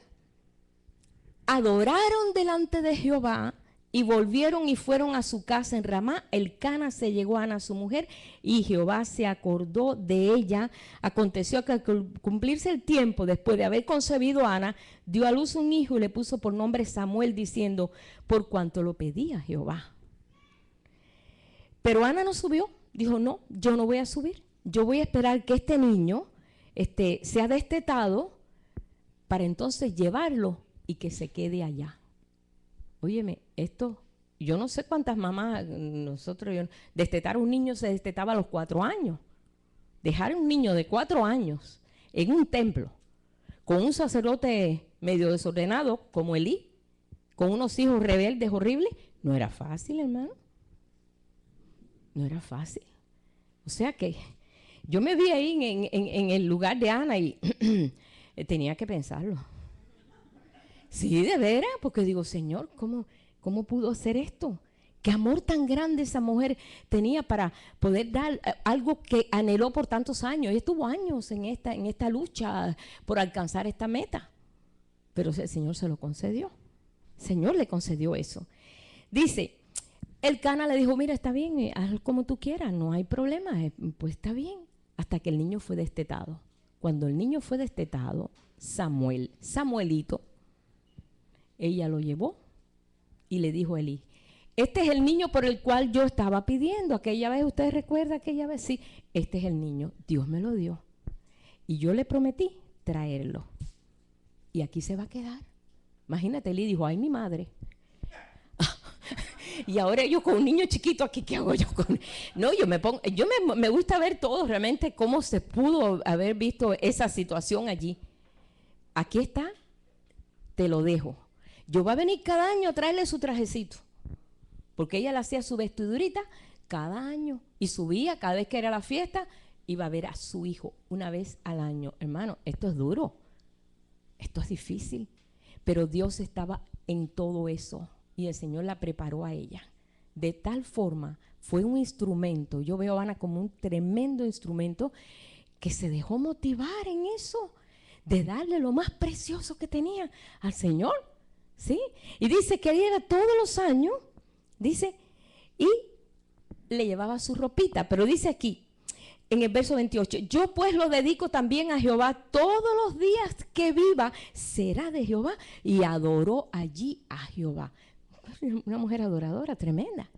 adoraron delante de Jehová y volvieron y fueron a su casa en Ramá. Elcana se llegó a Ana su mujer y Jehová se acordó de ella. Aconteció que al cumplirse el tiempo después de haber concebido a Ana, dio a luz un hijo y le puso por nombre Samuel, diciendo: por cuanto lo pedía Jehová. Pero Ana no subió, dijo: no, yo no voy a subir, yo voy a esperar que este niño sea destetado para entonces llevarlo y que se quede allá. Óyeme, esto, yo no sé cuántas mamás, destetar a un niño se destetaba a los 4 años. Dejar a un niño de 4 años en un templo con un sacerdote medio desordenado como Elí, con unos hijos rebeldes horribles, no era fácil, hermano. No era fácil. O sea que yo me vi ahí en el lugar de Ana y tenía que pensarlo. Sí, de veras, porque digo: Señor, ¿cómo pudo hacer esto? Qué amor tan grande esa mujer tenía para poder dar algo que anheló por tantos años. Ella estuvo años en esta lucha por alcanzar esta meta. Pero el Señor se lo concedió. El Señor le concedió eso. Dice, Elcana le dijo: mira, está bien, haz como tú quieras, no hay problema, pues está bien. Hasta que el niño fue destetado. Cuando el niño fue destetado, Samuelito, ella lo llevó y le dijo a Elí: este es el niño por el cual yo estaba pidiendo aquella vez. ¿Ustedes recuerdan aquella vez? Sí, este es el niño, Dios me lo dio y yo le prometí traerlo y aquí se va a quedar. Imagínate, Elí dijo: ay, mi madre. Y ahora yo con un niño chiquito aquí, ¿qué hago yo con? No, me gusta ver todo realmente cómo se pudo haber visto esa situación allí. Aquí está, te lo dejo. Yo voy a venir cada año a traerle su trajecito, porque ella le hacía su vestidurita cada año y subía cada vez que era la fiesta, iba a ver a su hijo una vez al año. Hermano, esto es duro, esto es difícil, pero Dios estaba en todo eso y el Señor la preparó a ella. De tal forma, fue un instrumento. Yo veo a Ana como un tremendo instrumento que se dejó motivar en eso, de darle lo más precioso que tenía al Señor. ¿Sí? Y dice que ella todos los años, dice, y le llevaba su ropita. Pero dice aquí, en el verso 28, yo pues lo dedico también a Jehová, todos los días que viva será de Jehová. Y adoró allí a Jehová. Una mujer adoradora, tremenda.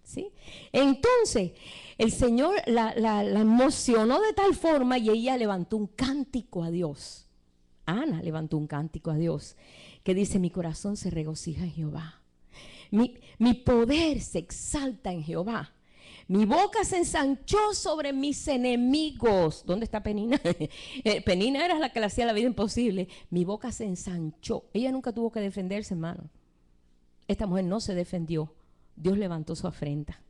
¿Sí? Entonces, el Señor la emocionó de tal forma y ella levantó un cántico a Dios. Ana levantó un cántico a Dios que dice: mi corazón se regocija en Jehová. Mi poder se exalta en Jehová. Mi boca se ensanchó sobre mis enemigos. ¿Dónde está Penina? Penina era la que le hacía la vida imposible. Mi boca se ensanchó. Ella nunca tuvo que defenderse, hermano. Esta mujer no se defendió. Dios levantó su afrenta.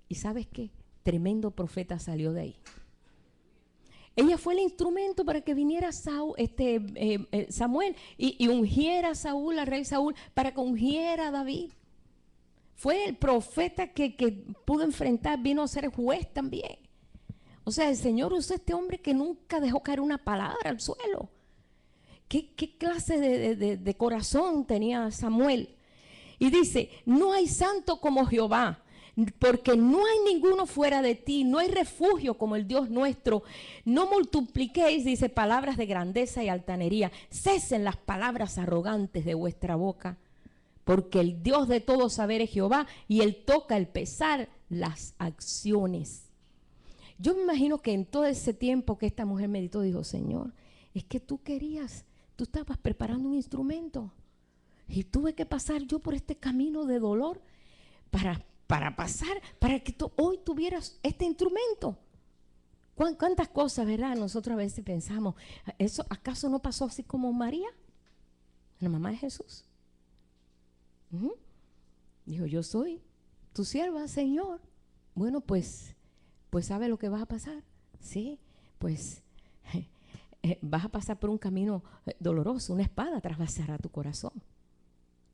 ¿Y sabes qué? Tremendo profeta salió de ahí. Ella fue el instrumento para que viniera Samuel y ungiera a Saúl, al rey Saúl, para que ungiera a David. Fue el profeta que pudo enfrentar, vino a ser juez también. O sea, el Señor usó a este hombre que nunca dejó caer una palabra al suelo. ¿Qué clase de corazón tenía Samuel? Y dice: no hay santo como Jehová, porque no hay ninguno fuera de ti, no hay refugio como el Dios nuestro. No multipliquéis, dice, palabras de grandeza y altanería. Cesen las palabras arrogantes de vuestra boca, porque el Dios de todo saber es Jehová, y Él toca el pesar las acciones. Yo me imagino que en todo ese tiempo que esta mujer meditó, dijo: Señor, es que tú estabas preparando un instrumento, y tuve que pasar yo por este camino de dolor para pasar, para que tú hoy tuvieras este instrumento. ¿Cuántas cosas, verdad? Nosotros a veces pensamos, ¿eso acaso no pasó así como María, la mamá de Jesús? Dijo: yo soy tu sierva, Señor. Bueno, pues ¿sabe lo que vas a pasar? Sí, pues vas a pasar por un camino doloroso, una espada atravesará tu corazón.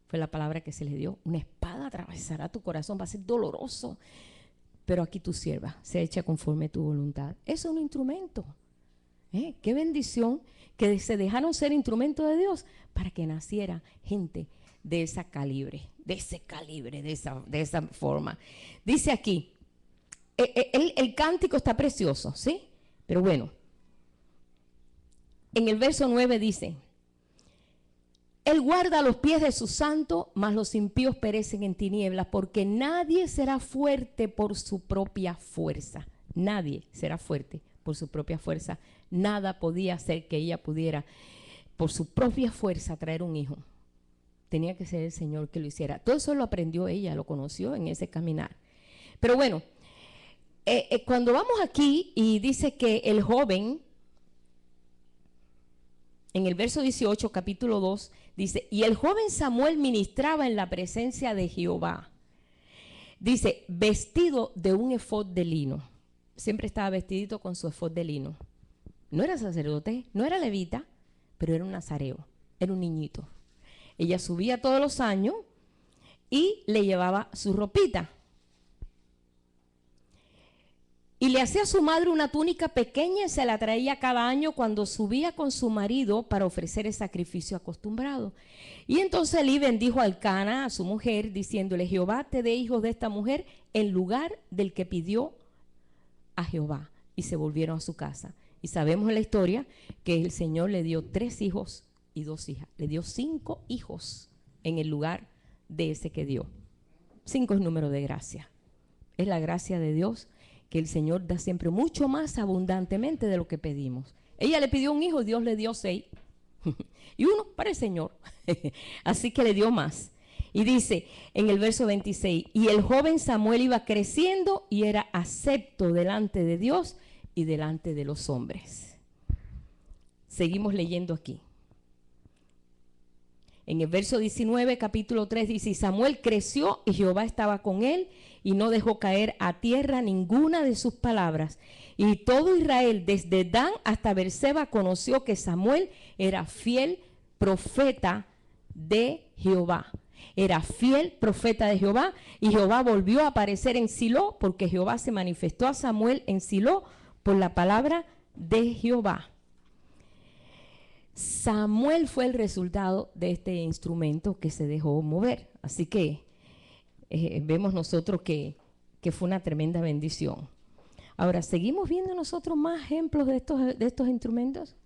Fue la palabra que se le dio: una espada atravesará tu corazón, va a ser doloroso, pero aquí tu sierva se echa conforme a tu voluntad. Eso es un instrumento. Qué bendición que se dejaron ser instrumentos de Dios para que naciera gente de ese calibre, de esa forma. Dice aquí, el cántico está precioso, ¿sí? Pero bueno, en el verso 9 dice, Él guarda los pies de sus santos, mas los impíos perecen en tinieblas, porque nadie será fuerte por su propia fuerza. Nadie será fuerte por su propia fuerza. Nada podía hacer que ella pudiera, por su propia fuerza, traer un hijo. Tenía que ser el Señor que lo hiciera. Todo eso lo aprendió ella, lo conoció en ese caminar. Pero bueno, cuando vamos aquí y dice que el joven, en el verso 18, capítulo 2, dice, y el joven Samuel ministraba en la presencia de Jehová. Dice, vestido de un efod de lino. Siempre estaba vestidito con su efod de lino. No era sacerdote, no era levita, pero era un nazareo, era un niñito. Ella subía todos los años y le llevaba su ropita. Y le hacía a su madre una túnica pequeña y se la traía cada año cuando subía con su marido para ofrecer el sacrificio acostumbrado. Y entonces Elí bendijo a Elcana, a su mujer, diciéndole, Jehová te dé hijos de esta mujer en lugar del que pidió a Jehová. Y se volvieron a su casa. Y sabemos en la historia que el Señor le dio 3 hijos y 2 hijas. Le dio 5 hijos en el lugar de ese que dio. 5 es número de gracia. Es la gracia de Dios que el Señor da siempre mucho más abundantemente de lo que pedimos. Ella le pidió un hijo y Dios le dio 6. Y 1 para el Señor. Así que le dio más. Y dice en el verso 26, y el joven Samuel iba creciendo y era acepto delante de Dios y delante de los hombres. Seguimos leyendo aquí. En el verso 19, capítulo 3, dice, y Samuel creció y Jehová estaba con él y no dejó caer a tierra ninguna de sus palabras. Y todo Israel, desde Dan hasta Beerseba, conoció que Samuel era fiel profeta de Jehová. Era fiel profeta de Jehová, y Jehová volvió a aparecer en Silo, porque Jehová se manifestó a Samuel en Silo por la palabra de Jehová. Samuel fue el resultado de este instrumento que se dejó mover. Así que vemos nosotros que fue una tremenda bendición. Ahora, ¿seguimos viendo nosotros más ejemplos de estos instrumentos?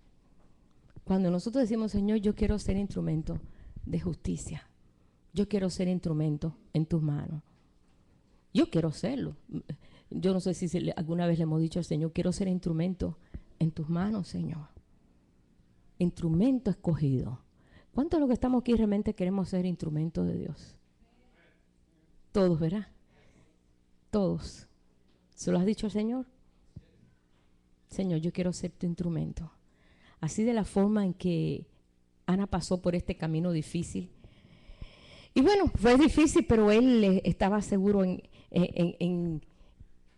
Cuando nosotros decimos, Señor, yo quiero ser instrumento de justicia. Yo quiero ser instrumento en tus manos. Yo quiero serlo. Yo no sé si alguna vez le hemos dicho al Señor, quiero ser instrumento en tus manos, Señor. Instrumento escogido. ¿Cuántos de los que estamos aquí realmente queremos ser instrumentos de Dios? Todos, ¿verdad? Todos. ¿Se lo has dicho al Señor? Señor, yo quiero ser tu instrumento. Así de la forma en que Ana pasó por este camino difícil. Y bueno, fue difícil, pero él estaba seguro en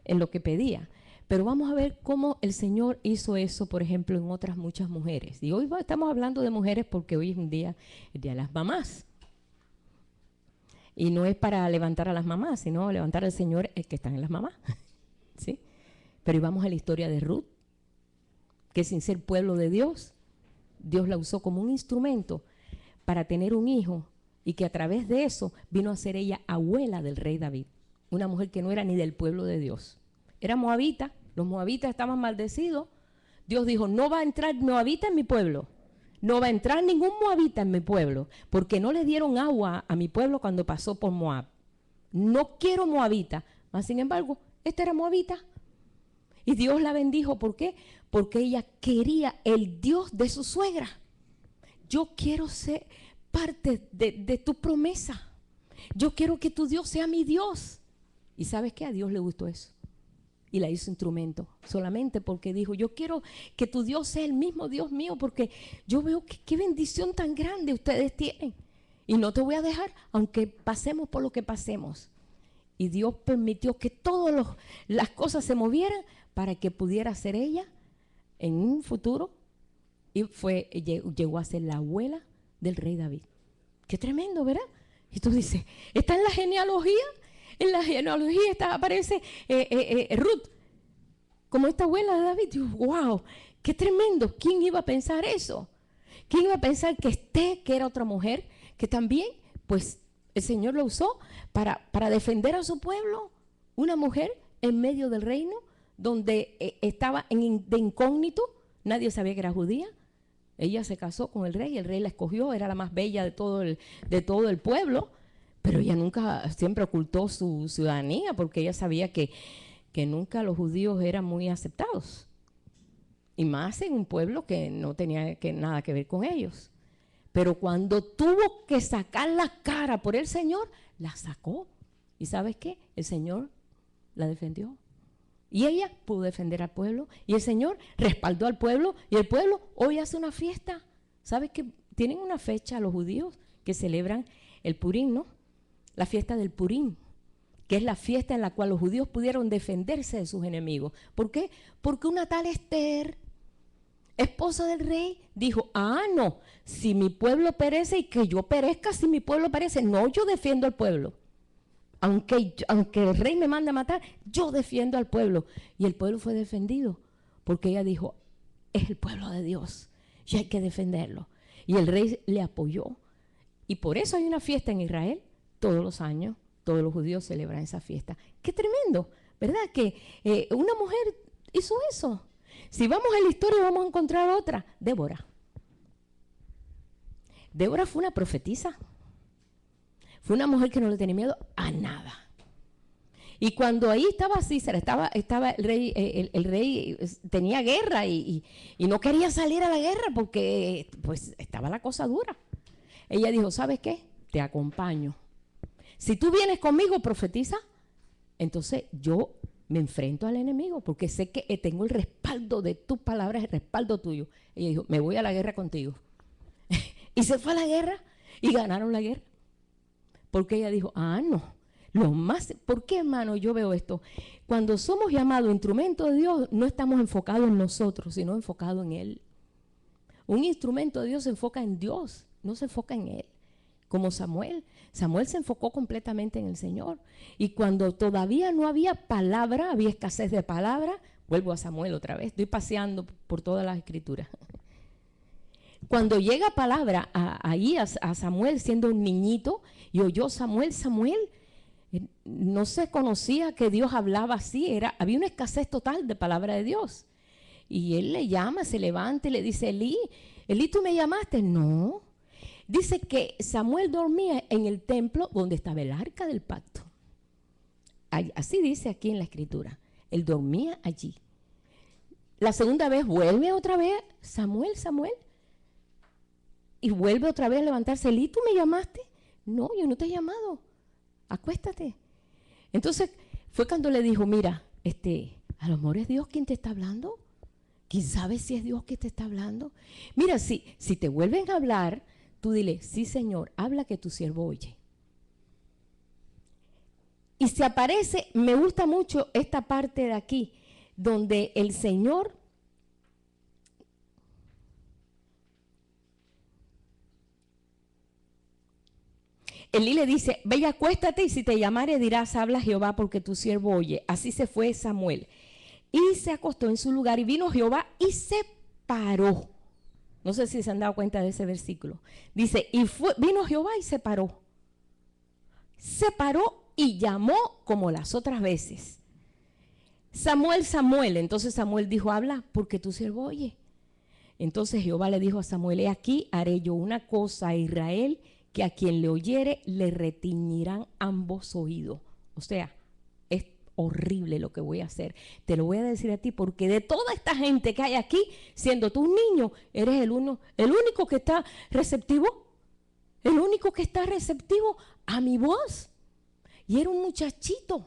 lo que pedía. Pero vamos a ver cómo el Señor hizo eso, por ejemplo, en otras muchas mujeres. Y hoy estamos hablando de mujeres porque hoy es el día de las mamás. Y no es para levantar a las mamás, sino levantar al Señor el que están en las mamás. ¿Sí? Pero vamos a la historia de Ruth, que sin ser pueblo de Dios, Dios la usó como un instrumento para tener un hijo, y que a través de eso vino a ser ella abuela del rey David. Una mujer que no era ni del pueblo de Dios. Era moabita, los moabitas estaban maldecidos. Dios dijo, no va a entrar moabita en mi pueblo. No va a entrar ningún moabita en mi pueblo, porque no le dieron agua a mi pueblo cuando pasó por Moab. No quiero moabita. Mas, sin embargo, esta era moabita. Y Dios la bendijo. ¿Por qué? Porque ella quería el Dios de su suegra. Yo quiero ser parte de tu promesa. Yo quiero que tu Dios sea mi Dios. ¿Y sabes qué? A Dios le gustó eso. Y la hizo instrumento, solamente porque dijo, yo quiero que tu Dios sea el mismo Dios mío, porque yo veo que qué bendición tan grande ustedes tienen. Y no te voy a dejar, aunque pasemos por lo que pasemos. Y Dios permitió que todas las cosas se movieran para que pudiera ser ella en un futuro. Y llegó a ser la abuela del rey David. Qué tremendo, ¿verdad? Y tú dices, está en la genealogía. En la genealogía aparece Ruth como esta abuela de David. Y, wow, ¡Qué tremendo! ¿Quién iba a pensar eso? ¿Quién iba a pensar que Esté, que era otra mujer, que también, pues, el Señor lo usó para defender a su pueblo? Una mujer en medio del reino, donde estaba de incógnito, nadie sabía que era judía. Ella se casó con el rey la escogió, era la más bella de todo el pueblo, pero ella nunca, siempre ocultó su ciudadanía, porque ella sabía que nunca los judíos eran muy aceptados. Y más en un pueblo que no tenía nada que ver con ellos. Pero cuando tuvo que sacar la cara por el Señor, la sacó. ¿Y sabes qué? El Señor la defendió. Y ella pudo defender al pueblo. Y el Señor respaldó al pueblo. Y el pueblo hoy hace una fiesta. ¿Sabes qué? Tienen una fecha los judíos que celebran el Purim, ¿no? La fiesta del Purim, que es la fiesta en la cual los judíos pudieron defenderse de sus enemigos. ¿Por qué? Porque una tal Esther, esposa del rey, dijo, no, si mi pueblo perece y que yo perezca si mi pueblo perece. No, yo defiendo al pueblo. Aunque el rey me mande a matar, yo defiendo al pueblo. Y el pueblo fue defendido, porque ella dijo, es el pueblo de Dios y hay que defenderlo. Y el rey le apoyó. Y por eso hay una fiesta en Israel todos los años. Todos los judíos celebran esa fiesta. ¡Qué tremendo! ¿Verdad? Que una mujer hizo eso. Si vamos a la historia vamos a encontrar otra. Débora. Débora fue una profetisa. Fue una mujer que no le tenía miedo a nada. Y cuando ahí estaba Císara, estaba el rey tenía guerra y no quería salir a la guerra porque pues estaba la cosa dura. Ella dijo, ¿sabes qué? Te acompaño. Si tú vienes conmigo, profetiza, entonces yo me enfrento al enemigo porque sé que tengo el respaldo de tus palabras, el respaldo tuyo. Ella dijo, me voy a la guerra contigo. Y se fue a la guerra y ganaron la guerra. Porque ella dijo, no, ¿por qué, hermano, yo veo esto? Cuando somos llamados instrumentos de Dios, no estamos enfocados en nosotros, sino enfocados en Él. Un instrumento de Dios se enfoca en Dios, no se enfoca en Él. Como Samuel. Samuel se enfocó completamente en el Señor. Y cuando todavía no había palabra, había escasez de palabra, vuelvo a Samuel otra vez, estoy paseando por todas las escrituras. Cuando llega palabra ahí a Samuel siendo un niñito y oyó Samuel, no se conocía que Dios hablaba así, había una escasez total de palabra de Dios. Y él le llama, se levanta y le dice, Elí, ¿tú me llamaste? No. Dice que Samuel dormía en el templo donde estaba el arca del pacto. Así dice aquí en la escritura. Él dormía allí. La segunda vez vuelve otra vez, Samuel. Y vuelve otra vez a levantarse. ¿Y tú me llamaste? No, yo no te he llamado. Acuéstate. Entonces fue cuando le dijo, mira, a lo mejor es Dios quien te está hablando. ¿Quién sabe si es Dios que te está hablando? Mira, si te vuelven a hablar, tú dile, sí, Señor, habla que tu siervo oye. Y se aparece, me gusta mucho esta parte de aquí, donde el Señor Elí le dice, ve y acuéstate y si te llamare dirás, habla Jehová porque tu siervo oye. Así se fue Samuel. Y se acostó en su lugar y vino Jehová y se paró. No sé si se han dado cuenta de ese versículo. Dice, vino Jehová y se paró. Se paró y llamó como las otras veces. Samuel. Entonces Samuel dijo, habla porque tu siervo oye. Entonces Jehová le dijo a Samuel, he aquí haré yo una cosa a Israel, que a quien le oyere le retiñirán ambos oídos. O sea, es horrible lo que voy a hacer. Te lo voy a decir a ti porque de toda esta gente que hay aquí, siendo tú un niño, eres el único que está receptivo. El único que está receptivo a mi voz. Y era un muchachito.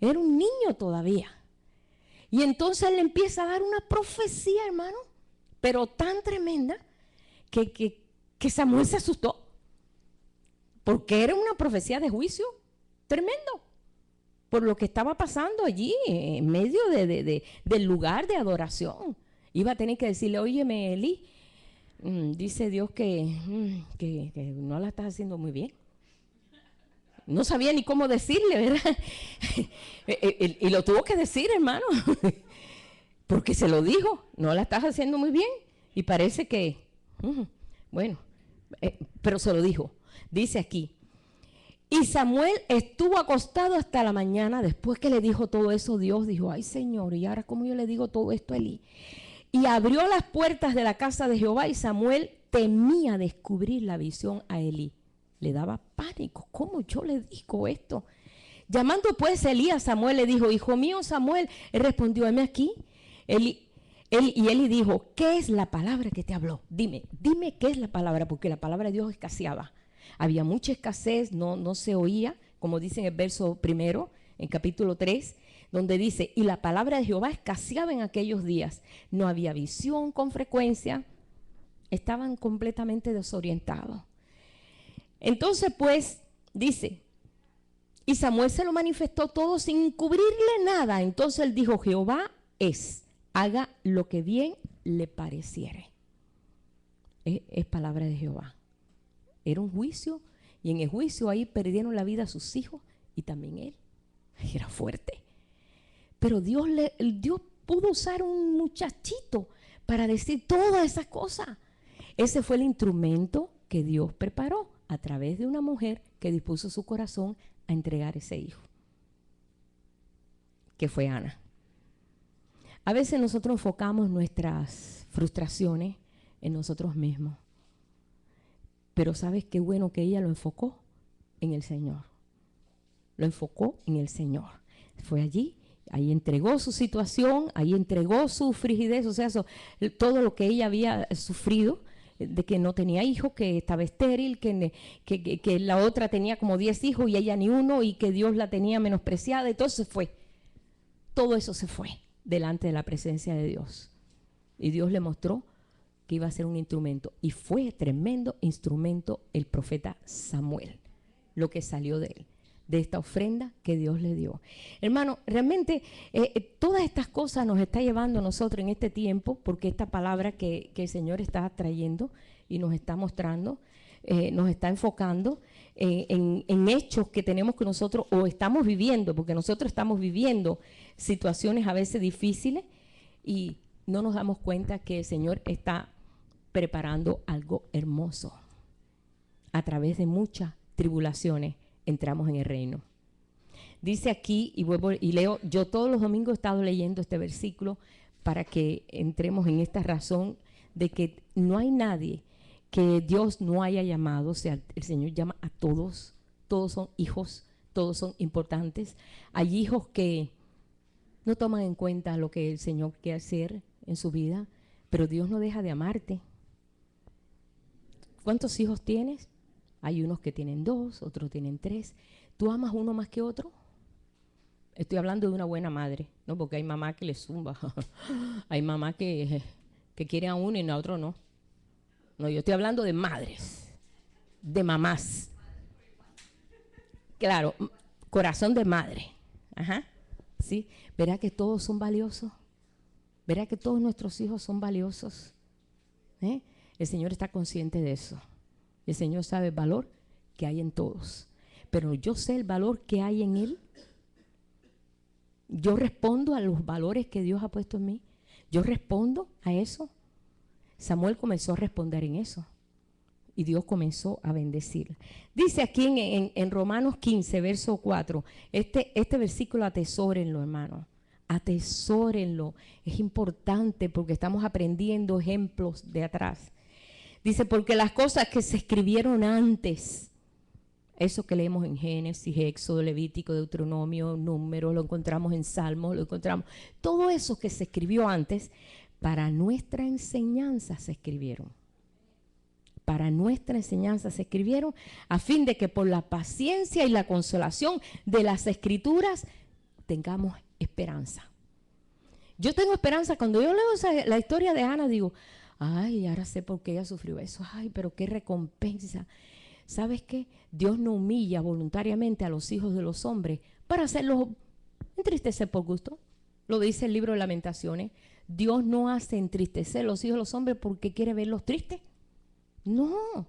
Era un niño todavía. Y entonces le empieza a dar una profecía, hermano, pero tan tremenda que Samuel se asustó. Porque era una profecía de juicio tremendo por lo que estaba pasando allí en medio del lugar de adoración. Iba a tener que decirle, óyeme, Elí, dice Dios que no la estás haciendo muy bien. No sabía ni cómo decirle, ¿verdad? Y lo tuvo que decir, hermano. porque se lo dijo, no la estás haciendo muy bien. Y parece que, bueno, pero se lo dijo. Dice aquí, y Samuel estuvo acostado hasta la mañana. Después que le dijo todo eso, Dios dijo, ay Señor, ¿y ahora cómo yo le digo todo esto a Elí? Y abrió las puertas de la casa de Jehová y Samuel temía descubrir la visión a Elí. Le daba pánico. ¿Cómo yo le digo esto? Llamando pues Elí a Samuel, le dijo, hijo mío Samuel. Él respondió, heme aquí. Y Elí dijo, ¿qué es la palabra que te habló? Dime qué es la palabra, porque la palabra de Dios escaseaba. Había mucha escasez, no se oía, como dice en el verso primero, en capítulo 3, donde dice, y la palabra de Jehová escaseaba en aquellos días. No había visión con frecuencia, estaban completamente desorientados. Entonces pues, dice, y Samuel se lo manifestó todo sin encubrirle nada. Entonces él dijo, Jehová haga lo que bien le pareciere. Es palabra de Jehová. Era un juicio, y en el juicio ahí perdieron la vida sus hijos y también él. Era fuerte. Pero Dios pudo usar un muchachito para decir todas esas cosas. Ese fue el instrumento que Dios preparó a través de una mujer que dispuso su corazón a entregar ese hijo, que fue Ana. A veces nosotros enfocamos nuestras frustraciones en nosotros mismos, pero ¿sabes qué bueno que ella lo enfocó en el Señor? Lo enfocó en el Señor. Fue allí, ahí entregó su situación, ahí entregó su frigidez, o sea, todo lo que ella había sufrido, de que no tenía hijos, que estaba estéril, que la otra tenía como 10 hijos y ella ni uno, y que Dios la tenía menospreciada, y todo se fue. Todo eso se fue delante de la presencia de Dios. Y Dios le mostró que iba a ser un instrumento. Y fue tremendo instrumento el profeta Samuel, lo que salió de él, de esta ofrenda que Dios le dio. Hermano, realmente todas estas cosas nos está llevando a nosotros en este tiempo, porque esta palabra que el Señor está trayendo y nos está mostrando, nos está enfocando en hechos que tenemos que nosotros, o estamos viviendo, porque nosotros estamos viviendo situaciones a veces difíciles y no nos damos cuenta que el Señor está preparando algo hermoso. A través de muchas tribulaciones entramos en el reino. Dice aquí, y vuelvo y leo, yo todos los domingos he estado leyendo este versículo para que entremos en esta razón de que no hay nadie que Dios no haya llamado. O sea, el Señor llama a todos, todos son hijos, todos son importantes. Hay hijos que no toman en cuenta lo que el Señor quiere hacer en su vida, pero Dios no deja de amarte. ¿Cuántos hijos tienes? Hay unos que tienen 2, otros tienen 3. ¿Tú amas uno más que otro? Estoy hablando de una buena madre, ¿no? Porque hay mamá que le zumba. Hay mamá que quiere a uno y a otro no. No, yo estoy hablando de madres, de mamás. Claro, corazón de madre. Ajá. ¿Sí? ¿Verá que todos son valiosos? ¿Verá que todos nuestros hijos son valiosos? El Señor está consciente de eso. El Señor sabe el valor que hay en todos. Pero yo sé el valor que hay en Él. Yo respondo a los valores que Dios ha puesto en mí. Yo respondo a eso. Samuel comenzó a responder en eso. Y Dios comenzó a bendecir. Dice aquí en Romanos 15, verso 4. Este versículo atesórenlo, hermano. Atesórenlo. Es importante porque estamos aprendiendo ejemplos de atrás. Dice, porque las cosas que se escribieron antes, eso que leemos en Génesis, Éxodo, Levítico, Deuteronomio, Números, lo encontramos en Salmos, lo encontramos. Todo eso que se escribió antes, para nuestra enseñanza se escribieron. Para nuestra enseñanza se escribieron, a fin de que por la paciencia y la consolación de las Escrituras tengamos esperanza. Yo tengo esperanza. Cuando yo leo la historia de Ana, digo, ay, ahora sé por qué ella sufrió eso. Ay, pero qué recompensa. ¿Sabes qué? Dios no humilla voluntariamente a los hijos de los hombres para hacerlos entristecer por gusto. Lo dice el libro de Lamentaciones. Dios no hace entristecer a los hijos de los hombres porque quiere verlos tristes. No,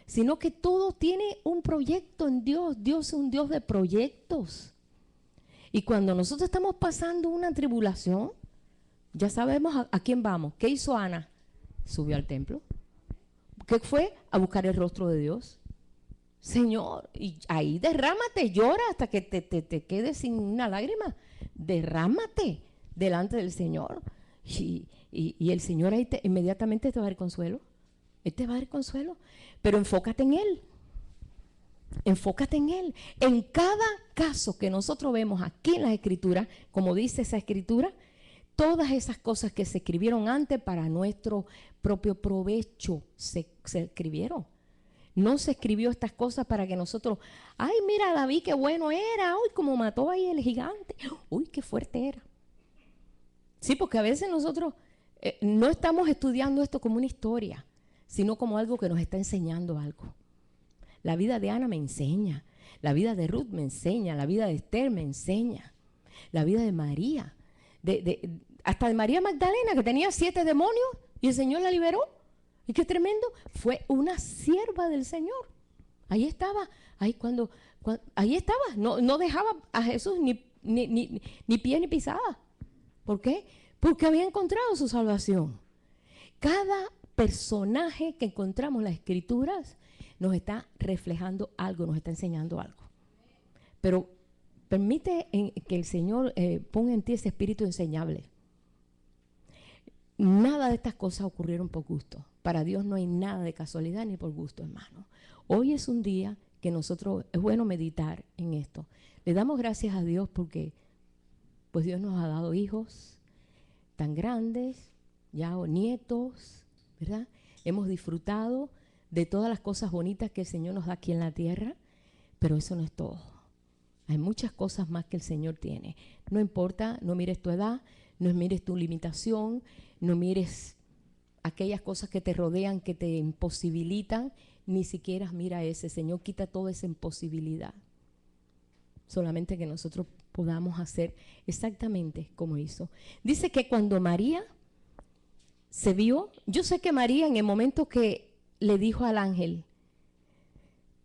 sino que todo tiene un proyecto en Dios. Dios es un Dios de proyectos. Y cuando nosotros estamos pasando una tribulación, Ya sabemos a quién vamos. ¿Qué hizo Ana? Subió al templo. ¿Qué fue? A buscar el rostro de Dios. Señor, y ahí derrámate, llora hasta que te quedes sin una lágrima. Derrámate delante del Señor. Y el Señor ahí inmediatamente te va a dar consuelo. Él te va a dar consuelo. Pero enfócate en Él. Enfócate en Él. En cada caso que nosotros vemos aquí en las Escrituras, como dice esa Escritura, todas esas cosas que se escribieron antes para nuestro propio provecho se escribieron. No se escribió estas cosas para que nosotros, ay, mira David, qué bueno era, uy, como mató ahí el gigante, uy, qué fuerte era. Sí, porque a veces nosotros no estamos estudiando esto como una historia, sino como algo que nos está enseñando algo. La vida de Ana me enseña, la vida de Ruth me enseña, la vida de Esther me enseña, la vida de María, hasta de María Magdalena, que tenía 7 demonios y el Señor la liberó. Y qué tremendo, fue una sierva del Señor. Ahí estaba, ahí estaba, no dejaba a Jesús ni pie ni pisada. ¿Por qué? Porque había encontrado su salvación. Cada personaje que encontramos en las Escrituras nos está reflejando algo, nos está enseñando algo. Pero permite que el Señor ponga en ti ese espíritu enseñable. Nada de estas cosas ocurrieron por gusto. Para Dios no hay nada de casualidad ni por gusto, hermano. Hoy es un día que nosotros, es bueno meditar en esto. Le damos gracias a Dios porque pues Dios nos ha dado hijos tan grandes, ya o nietos, ¿verdad? Hemos disfrutado de todas las cosas bonitas que el Señor nos da aquí en la tierra, pero eso no es todo. Hay muchas cosas más que el Señor tiene. No importa, no mires tu edad, no mires tu limitación, no mires aquellas cosas que te rodean, que te imposibilitan, ni siquiera mira ese. Señor quita toda esa imposibilidad. Solamente que nosotros podamos hacer exactamente como hizo. Dice que cuando María se vio, yo sé que María en el momento que le dijo al ángel,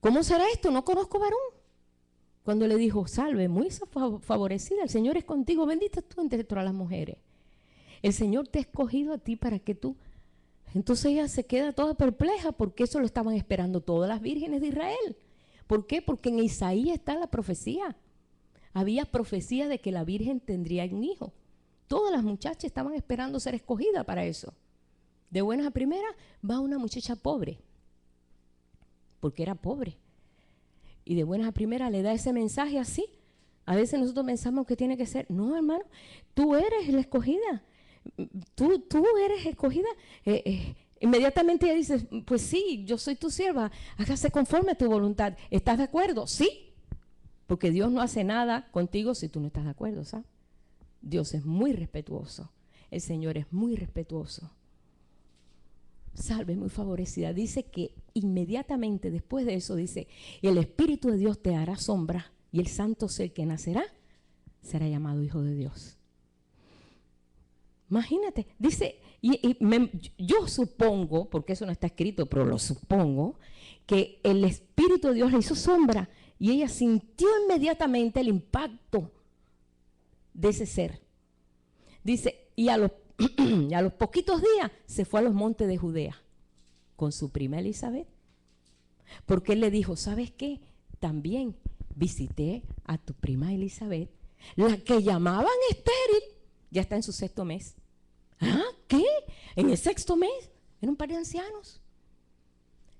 ¿cómo será esto? No conozco varón. Cuando le dijo, salve, muy favorecida, el Señor es contigo, bendita tú entre todas las mujeres. El Señor te ha escogido a ti para que tú... Entonces ella se queda toda perpleja porque eso lo estaban esperando todas las vírgenes de Israel. ¿Por qué? Porque en Isaías está la profecía. Había profecía de que la virgen tendría un hijo. Todas las muchachas estaban esperando ser escogidas para eso. De buenas a primeras va una muchacha pobre, porque era pobre. Y de buenas a primeras le da ese mensaje así. A veces nosotros pensamos que tiene que ser, no hermano, tú eres la escogida. Tú eres escogida. Inmediatamente ella dice, pues sí, yo soy tu sierva, hágase conforme a tu voluntad. ¿Estás de acuerdo? Sí, porque Dios no hace nada contigo si tú no estás de acuerdo, ¿sabes? Dios es muy respetuoso, el Señor es muy respetuoso. Salve, muy favorecida. Dice que inmediatamente después de eso dice, el Espíritu de Dios te hará sombra y el santo ser que nacerá será llamado Hijo de Dios. Imagínate, dice, yo supongo, porque eso no está escrito, pero lo supongo, que el Espíritu de Dios le hizo sombra y ella sintió inmediatamente el impacto de ese ser. Dice, y a los poquitos días se fue a los montes de Judea con su prima Elizabeth, porque él le dijo, ¿sabes qué? También visité a tu prima Elizabeth, la que llamaban estéril, ya está en su 6º mes. ¿Ah? ¿Qué? ¿En el 6º mes? Era un par de ancianos.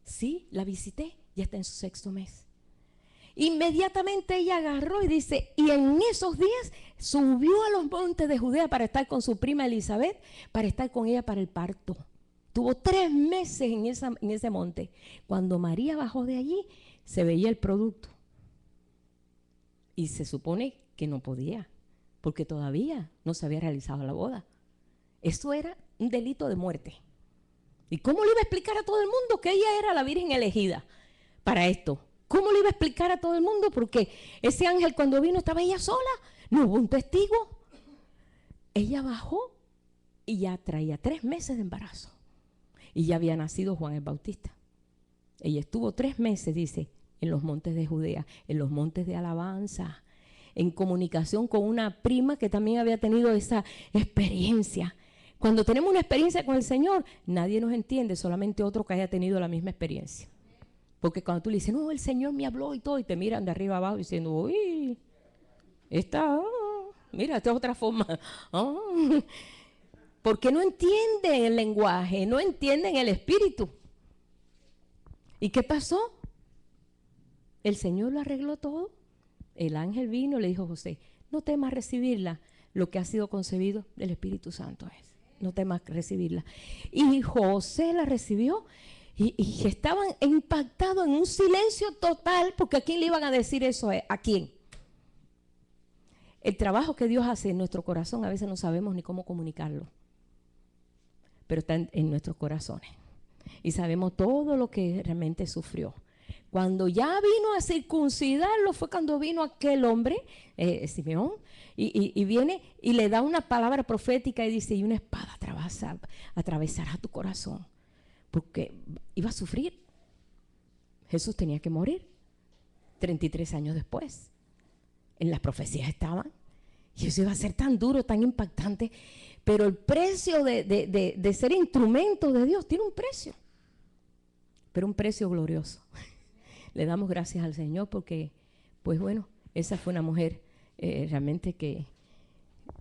Sí, la visité, ya está en su 6º mes. Inmediatamente ella agarró y dice, y en esos días subió a los montes de Judea para estar con su prima Elizabeth, para estar con ella para el parto. Tuvo 3 meses en ese monte. Cuando María bajó de allí, se veía el producto. Y se supone que no podía, porque todavía no se había realizado la boda. Eso era un delito de muerte. ¿Y cómo le iba a explicar a todo el mundo que ella era la virgen elegida para esto? ¿Cómo le iba a explicar a todo el mundo? Porque ese ángel cuando vino estaba ella sola, no hubo un testigo. Ella bajó y ya traía 3 meses de embarazo. Y ya había nacido Juan el Bautista. Ella estuvo 3 meses, dice, en los montes de Judea, en los montes de alabanza, en comunicación con una prima que también había tenido esa experiencia. Cuando tenemos una experiencia con el Señor, nadie nos entiende, solamente otro que haya tenido la misma experiencia. Porque cuando tú le dices, no, el Señor me habló y todo, y te miran de arriba abajo diciendo, uy, mira, esta es otra forma. Porque no entienden el lenguaje, no entienden el espíritu. ¿Y qué pasó? El Señor lo arregló todo. El ángel vino y le dijo a José, no temas recibirla, lo que ha sido concebido del Espíritu Santo es. No temas recibirla. Y José la recibió y estaban impactados en un silencio total, porque ¿a quién le iban a decir eso? ¿A quién? El trabajo que Dios hace en nuestro corazón a veces no sabemos ni cómo comunicarlo, pero está en nuestros corazones. Y sabemos todo lo que realmente sufrió. Cuando ya vino a circuncidarlo fue cuando vino aquel hombre, Simeón, y viene y le da una palabra profética y dice, y una espada atravesará tu corazón, porque iba a sufrir. Jesús tenía que morir 33 años después. En las profecías estaban. Y eso iba a ser tan duro, tan impactante. Pero el precio de ser instrumento de Dios tiene un precio. Pero un precio glorioso. Le damos gracias al Señor porque, pues bueno, esa fue una mujer realmente que,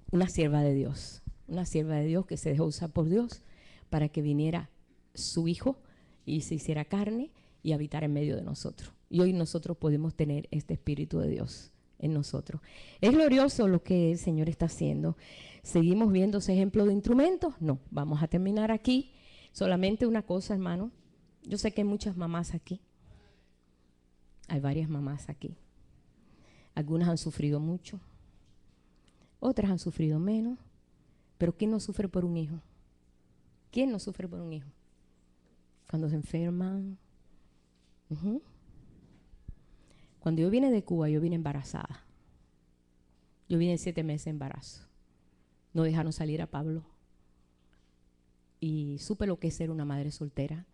una sierva de Dios. Una sierva de Dios que se dejó usar por Dios para que viniera su Hijo y se hiciera carne y habitara en medio de nosotros. Y hoy nosotros podemos tener este Espíritu de Dios en nosotros. Es glorioso lo que el Señor está haciendo. ¿Seguimos viendo ese ejemplo de instrumentos? No, vamos a terminar aquí. Solamente una cosa, hermano. Yo sé que hay muchas mamás aquí. Hay varias mamás aquí. Algunas han sufrido mucho. Otras han sufrido menos. Pero ¿quién no sufre por un hijo? ¿Quién no sufre por un hijo? Cuando se enferman. Cuando yo vine de Cuba, yo vine embarazada. Yo vine 7 meses de embarazo. No dejaron salir a Pablo. Y supe lo que es ser una madre soltera,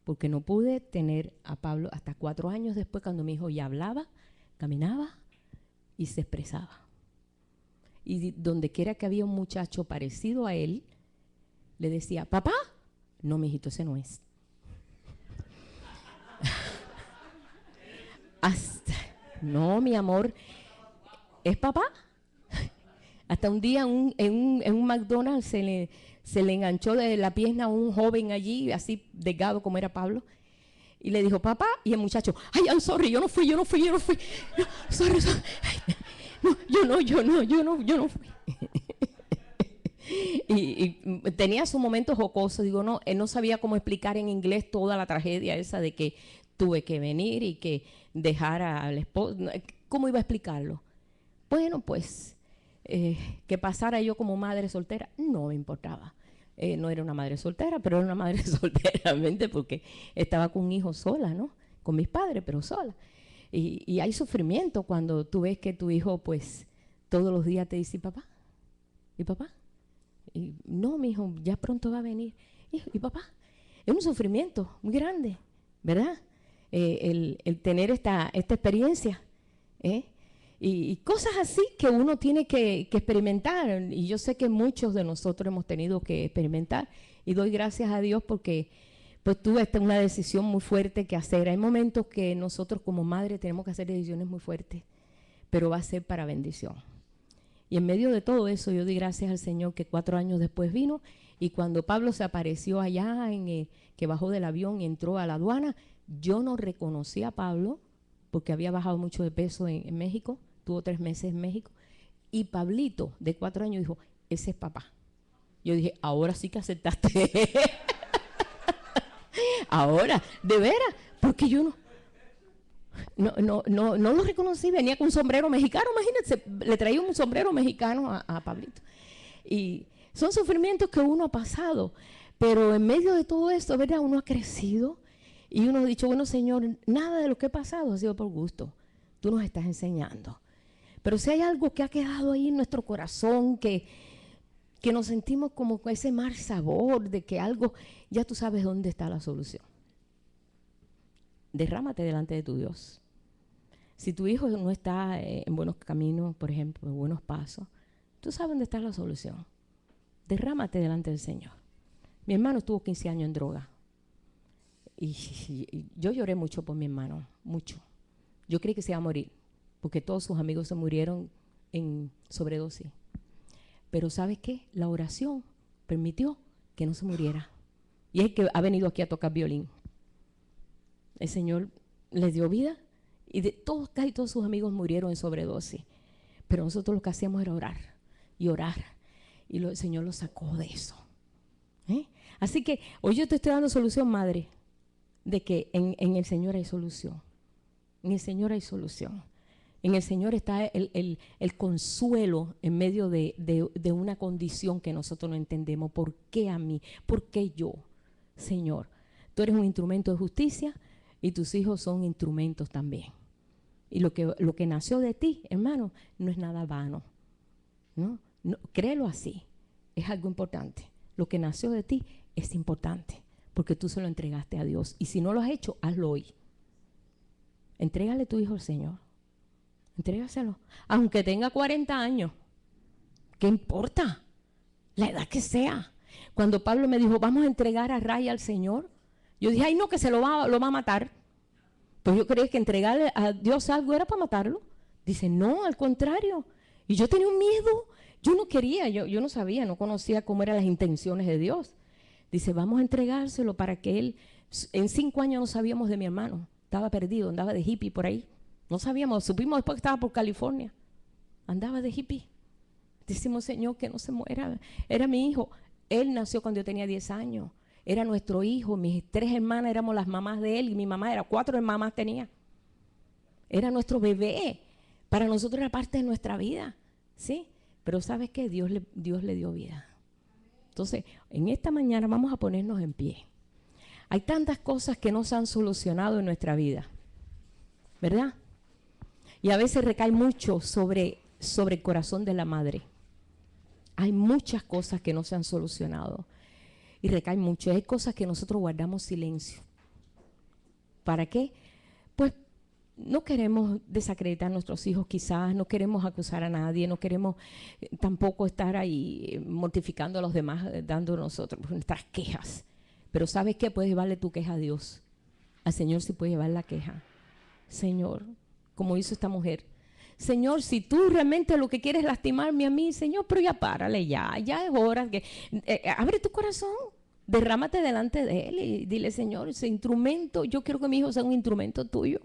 porque no pude tener a Pablo hasta 4 años después, cuando mi hijo ya hablaba, caminaba y se expresaba. Y donde quiera que había un muchacho parecido a él, le decía, ¿papá? No, mijito, ese no es. No, mi amor, ¿es papá? Hasta un día en un McDonald's se le enganchó de la pierna a un joven allí, así delgado como era Pablo, y le dijo, papá, y el muchacho, ay, I'm sorry, yo no fui. No, sorry. Ay, no, yo no fui. y tenía su momento jocoso, digo, no, él no sabía cómo explicar en inglés toda la tragedia esa de que tuve que venir y que dejara al esposo. ¿Cómo iba a explicarlo? Bueno, pues, que pasara yo como madre soltera, no me importaba. No era una madre soltera, pero era una madre soltera realmente porque estaba con un hijo sola, ¿no? Con mis padres, pero sola. Y hay sufrimiento cuando tú ves que tu hijo, pues, todos los días te dice, papá, ¿y papá? Y no, mi hijo, ya pronto va a venir. ¿Y papá? Es un sufrimiento muy grande, ¿verdad? El tener esta experiencia, y cosas así que uno tiene que experimentar. Y yo sé que muchos de nosotros hemos tenido que experimentar. Y doy gracias a Dios porque pues tuve una decisión muy fuerte que hacer. Hay momentos que nosotros como madre tenemos que hacer decisiones muy fuertes, pero va a ser para bendición. Y en medio de todo eso yo doy gracias al Señor que 4 años después vino, y cuando Pablo se apareció allá, que bajó del avión y entró a la aduana, yo no reconocí a Pablo porque había bajado mucho de peso en México, tuvo 3 meses en México, y Pablito de 4 años dijo, ese es papá. Yo dije, ahora sí que aceptaste. Ahora, de veras, porque yo no lo reconocí. Venía con un sombrero mexicano, imagínense, le traía un sombrero mexicano a Pablito. Y son sufrimientos que uno ha pasado, pero en medio de todo esto, ¿verdad? Uno ha crecido y uno ha dicho, bueno, Señor, nada de lo que he pasado ha sido por gusto. Tú nos estás enseñando. Pero si hay algo que ha quedado ahí en nuestro corazón, que nos sentimos como con ese mal sabor de que algo, ya tú sabes dónde está la solución. Derrámate delante de tu Dios. Si tu hijo no está en buenos caminos, por ejemplo, en buenos pasos, tú sabes dónde está la solución. Derrámate delante del Señor. Mi hermano estuvo 15 años en droga. Y yo lloré mucho por mi hermano, mucho. Yo creí que se iba a morir, porque todos sus amigos se murieron en sobredosis. Pero ¿sabes qué? La oración permitió que no se muriera. Y es el que ha venido aquí a tocar violín. El Señor le dio vida y casi todos sus amigos murieron en sobredosis. Pero nosotros lo que hacíamos era orar y orar. Y el Señor lo sacó de eso. Así que hoy yo te estoy dando solución, madre, de que en el Señor hay solución. En el Señor hay solución. En el Señor está el consuelo en medio de una condición que nosotros no entendemos. ¿Por qué a mí? ¿Por qué yo? Señor, tú eres un instrumento de justicia y tus hijos son instrumentos también. Y lo que nació de ti, hermano, no es nada vano. No, créelo así. Es algo importante. Lo que nació de ti es importante porque tú se lo entregaste a Dios. Y si no lo has hecho, hazlo hoy. Entrégale tu hijo al Señor. Entrégaselo. Aunque tenga 40 años. ¿Qué importa? La edad que sea. Cuando Pablo me dijo, vamos a entregar a Ray al Señor, yo dije, ay no, que lo va a matar. Pues yo creía que entregarle a Dios algo era para matarlo. Dice, no, al contrario. Y yo tenía un miedo. Yo no quería, yo no sabía, no conocía cómo eran las intenciones de Dios. Dice, vamos a entregárselo para que él, en 5 años no sabíamos de mi hermano. Estaba perdido, andaba de hippie por ahí. No sabíamos, supimos después que estaba por California. Andaba de hippie. Decimos, Señor, que no se muera. Era mi hijo. Él nació cuando yo tenía 10 años. Era nuestro hijo. Mis 3 hermanas éramos las mamás de él y mi mamá era 4 mamás tenía. Era nuestro bebé. Para nosotros era parte de nuestra vida. ¿Sí? Pero ¿sabes qué? Dios le dio vida. Entonces, en esta mañana vamos a ponernos en pie. Hay tantas cosas que no se han solucionado en nuestra vida. ¿Verdad? Y a veces recae mucho sobre el corazón de la madre. Hay muchas cosas que no se han solucionado. Y recae mucho. Hay cosas que nosotros guardamos silencio. ¿Para qué? Pues no queremos desacreditar a nuestros hijos quizás, no queremos acusar a nadie, no queremos tampoco estar ahí mortificando a los demás, dando nosotros nuestras quejas. Pero ¿sabes qué? Puedes llevarle tu queja a Dios. Al Señor sí puedes llevar la queja. Señor, como hizo esta mujer. Señor, si tú realmente lo que quieres es lastimarme a mí, Señor, pero ya párale, ya es hora. Abre tu corazón, derrámate delante de Él y dile, Señor, ese instrumento, yo quiero que mi hijo sea un instrumento tuyo.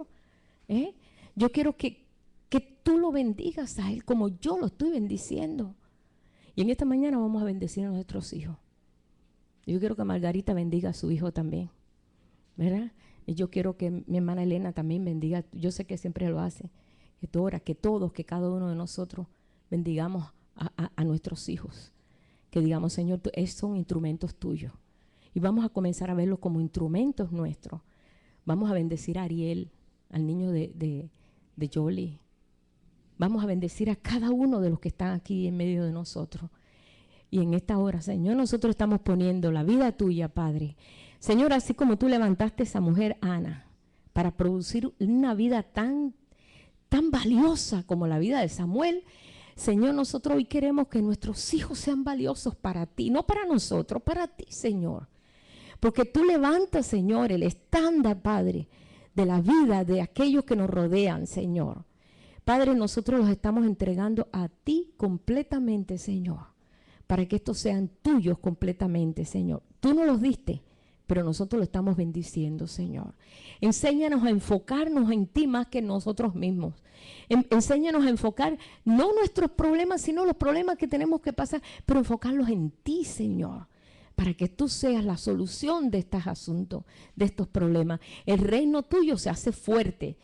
Yo quiero que tú lo bendigas a Él como yo lo estoy bendiciendo. Y en esta mañana vamos a bendecir a nuestros hijos. Yo quiero que Margarita bendiga a su hijo también, ¿verdad? Y yo quiero que mi hermana Elena también bendiga. Yo sé que siempre lo hace. Que todos, que cada uno de nosotros bendigamos a nuestros hijos. Que digamos, Señor, son instrumentos tuyos. Y vamos a comenzar a verlos como instrumentos nuestros. Vamos a bendecir a Ariel, al niño de Jolie. Vamos a bendecir a cada uno de los que están aquí en medio de nosotros. Y en esta hora, Señor, nosotros estamos poniendo la vida tuya, Padre. Señor, así como tú levantaste a esa mujer, Ana, para producir una vida tan valiosa como la vida de Samuel, Señor, nosotros hoy queremos que nuestros hijos sean valiosos para ti, no para nosotros, para ti, Señor. Porque tú levantas, Señor, el estándar, Padre, de la vida de aquellos que nos rodean, Señor. Padre, nosotros los estamos entregando a ti completamente, Señor, para que estos sean tuyos completamente, Señor. Tú nos los diste, pero nosotros lo estamos bendiciendo, Señor. Enséñanos a enfocarnos en ti más que en nosotros mismos. Enséñanos a enfocar no nuestros problemas, sino los problemas que tenemos que pasar, pero enfocarlos en ti, Señor, para que tú seas la solución de estos asuntos, de estos problemas. El reino tuyo se hace fuerte,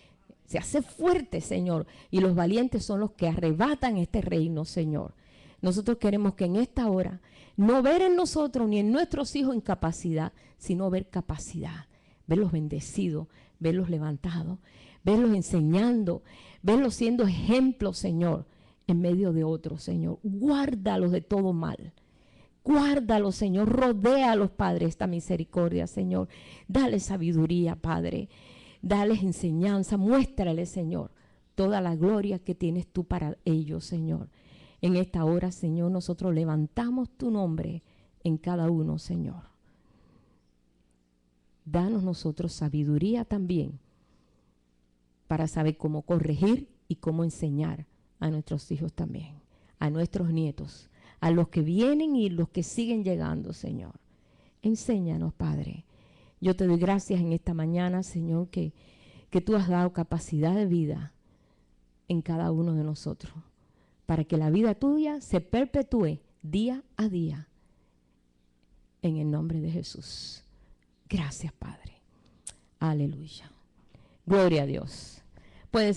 Señor, y los valientes son los que arrebatan este reino, Señor. Nosotros queremos que en esta hora no ver en nosotros ni en nuestros hijos incapacidad, sino ver capacidad, verlos bendecidos, verlos levantados, verlos enseñando, verlos siendo ejemplos, Señor, en medio de otros, Señor. Guárdalos de todo mal. Guárdalos, Señor. Rodéalos, Padre, esta misericordia, Señor. Dale sabiduría, Padre. Dales enseñanza. Muéstrale, Señor, toda la gloria que tienes tú para ellos, Señor. En esta hora, Señor, nosotros levantamos tu nombre en cada uno, Señor. Danos nosotros sabiduría también para saber cómo corregir y cómo enseñar a nuestros hijos también, a nuestros nietos, a los que vienen y los que siguen llegando, Señor. Enséñanos, Padre. Yo te doy gracias en esta mañana, Señor, que tú has dado capacidad de vida en cada uno de nosotros, para que la vida tuya se perpetúe día a día. En el nombre de Jesús. Gracias, Padre. Aleluya. Gloria a Dios. Puede ser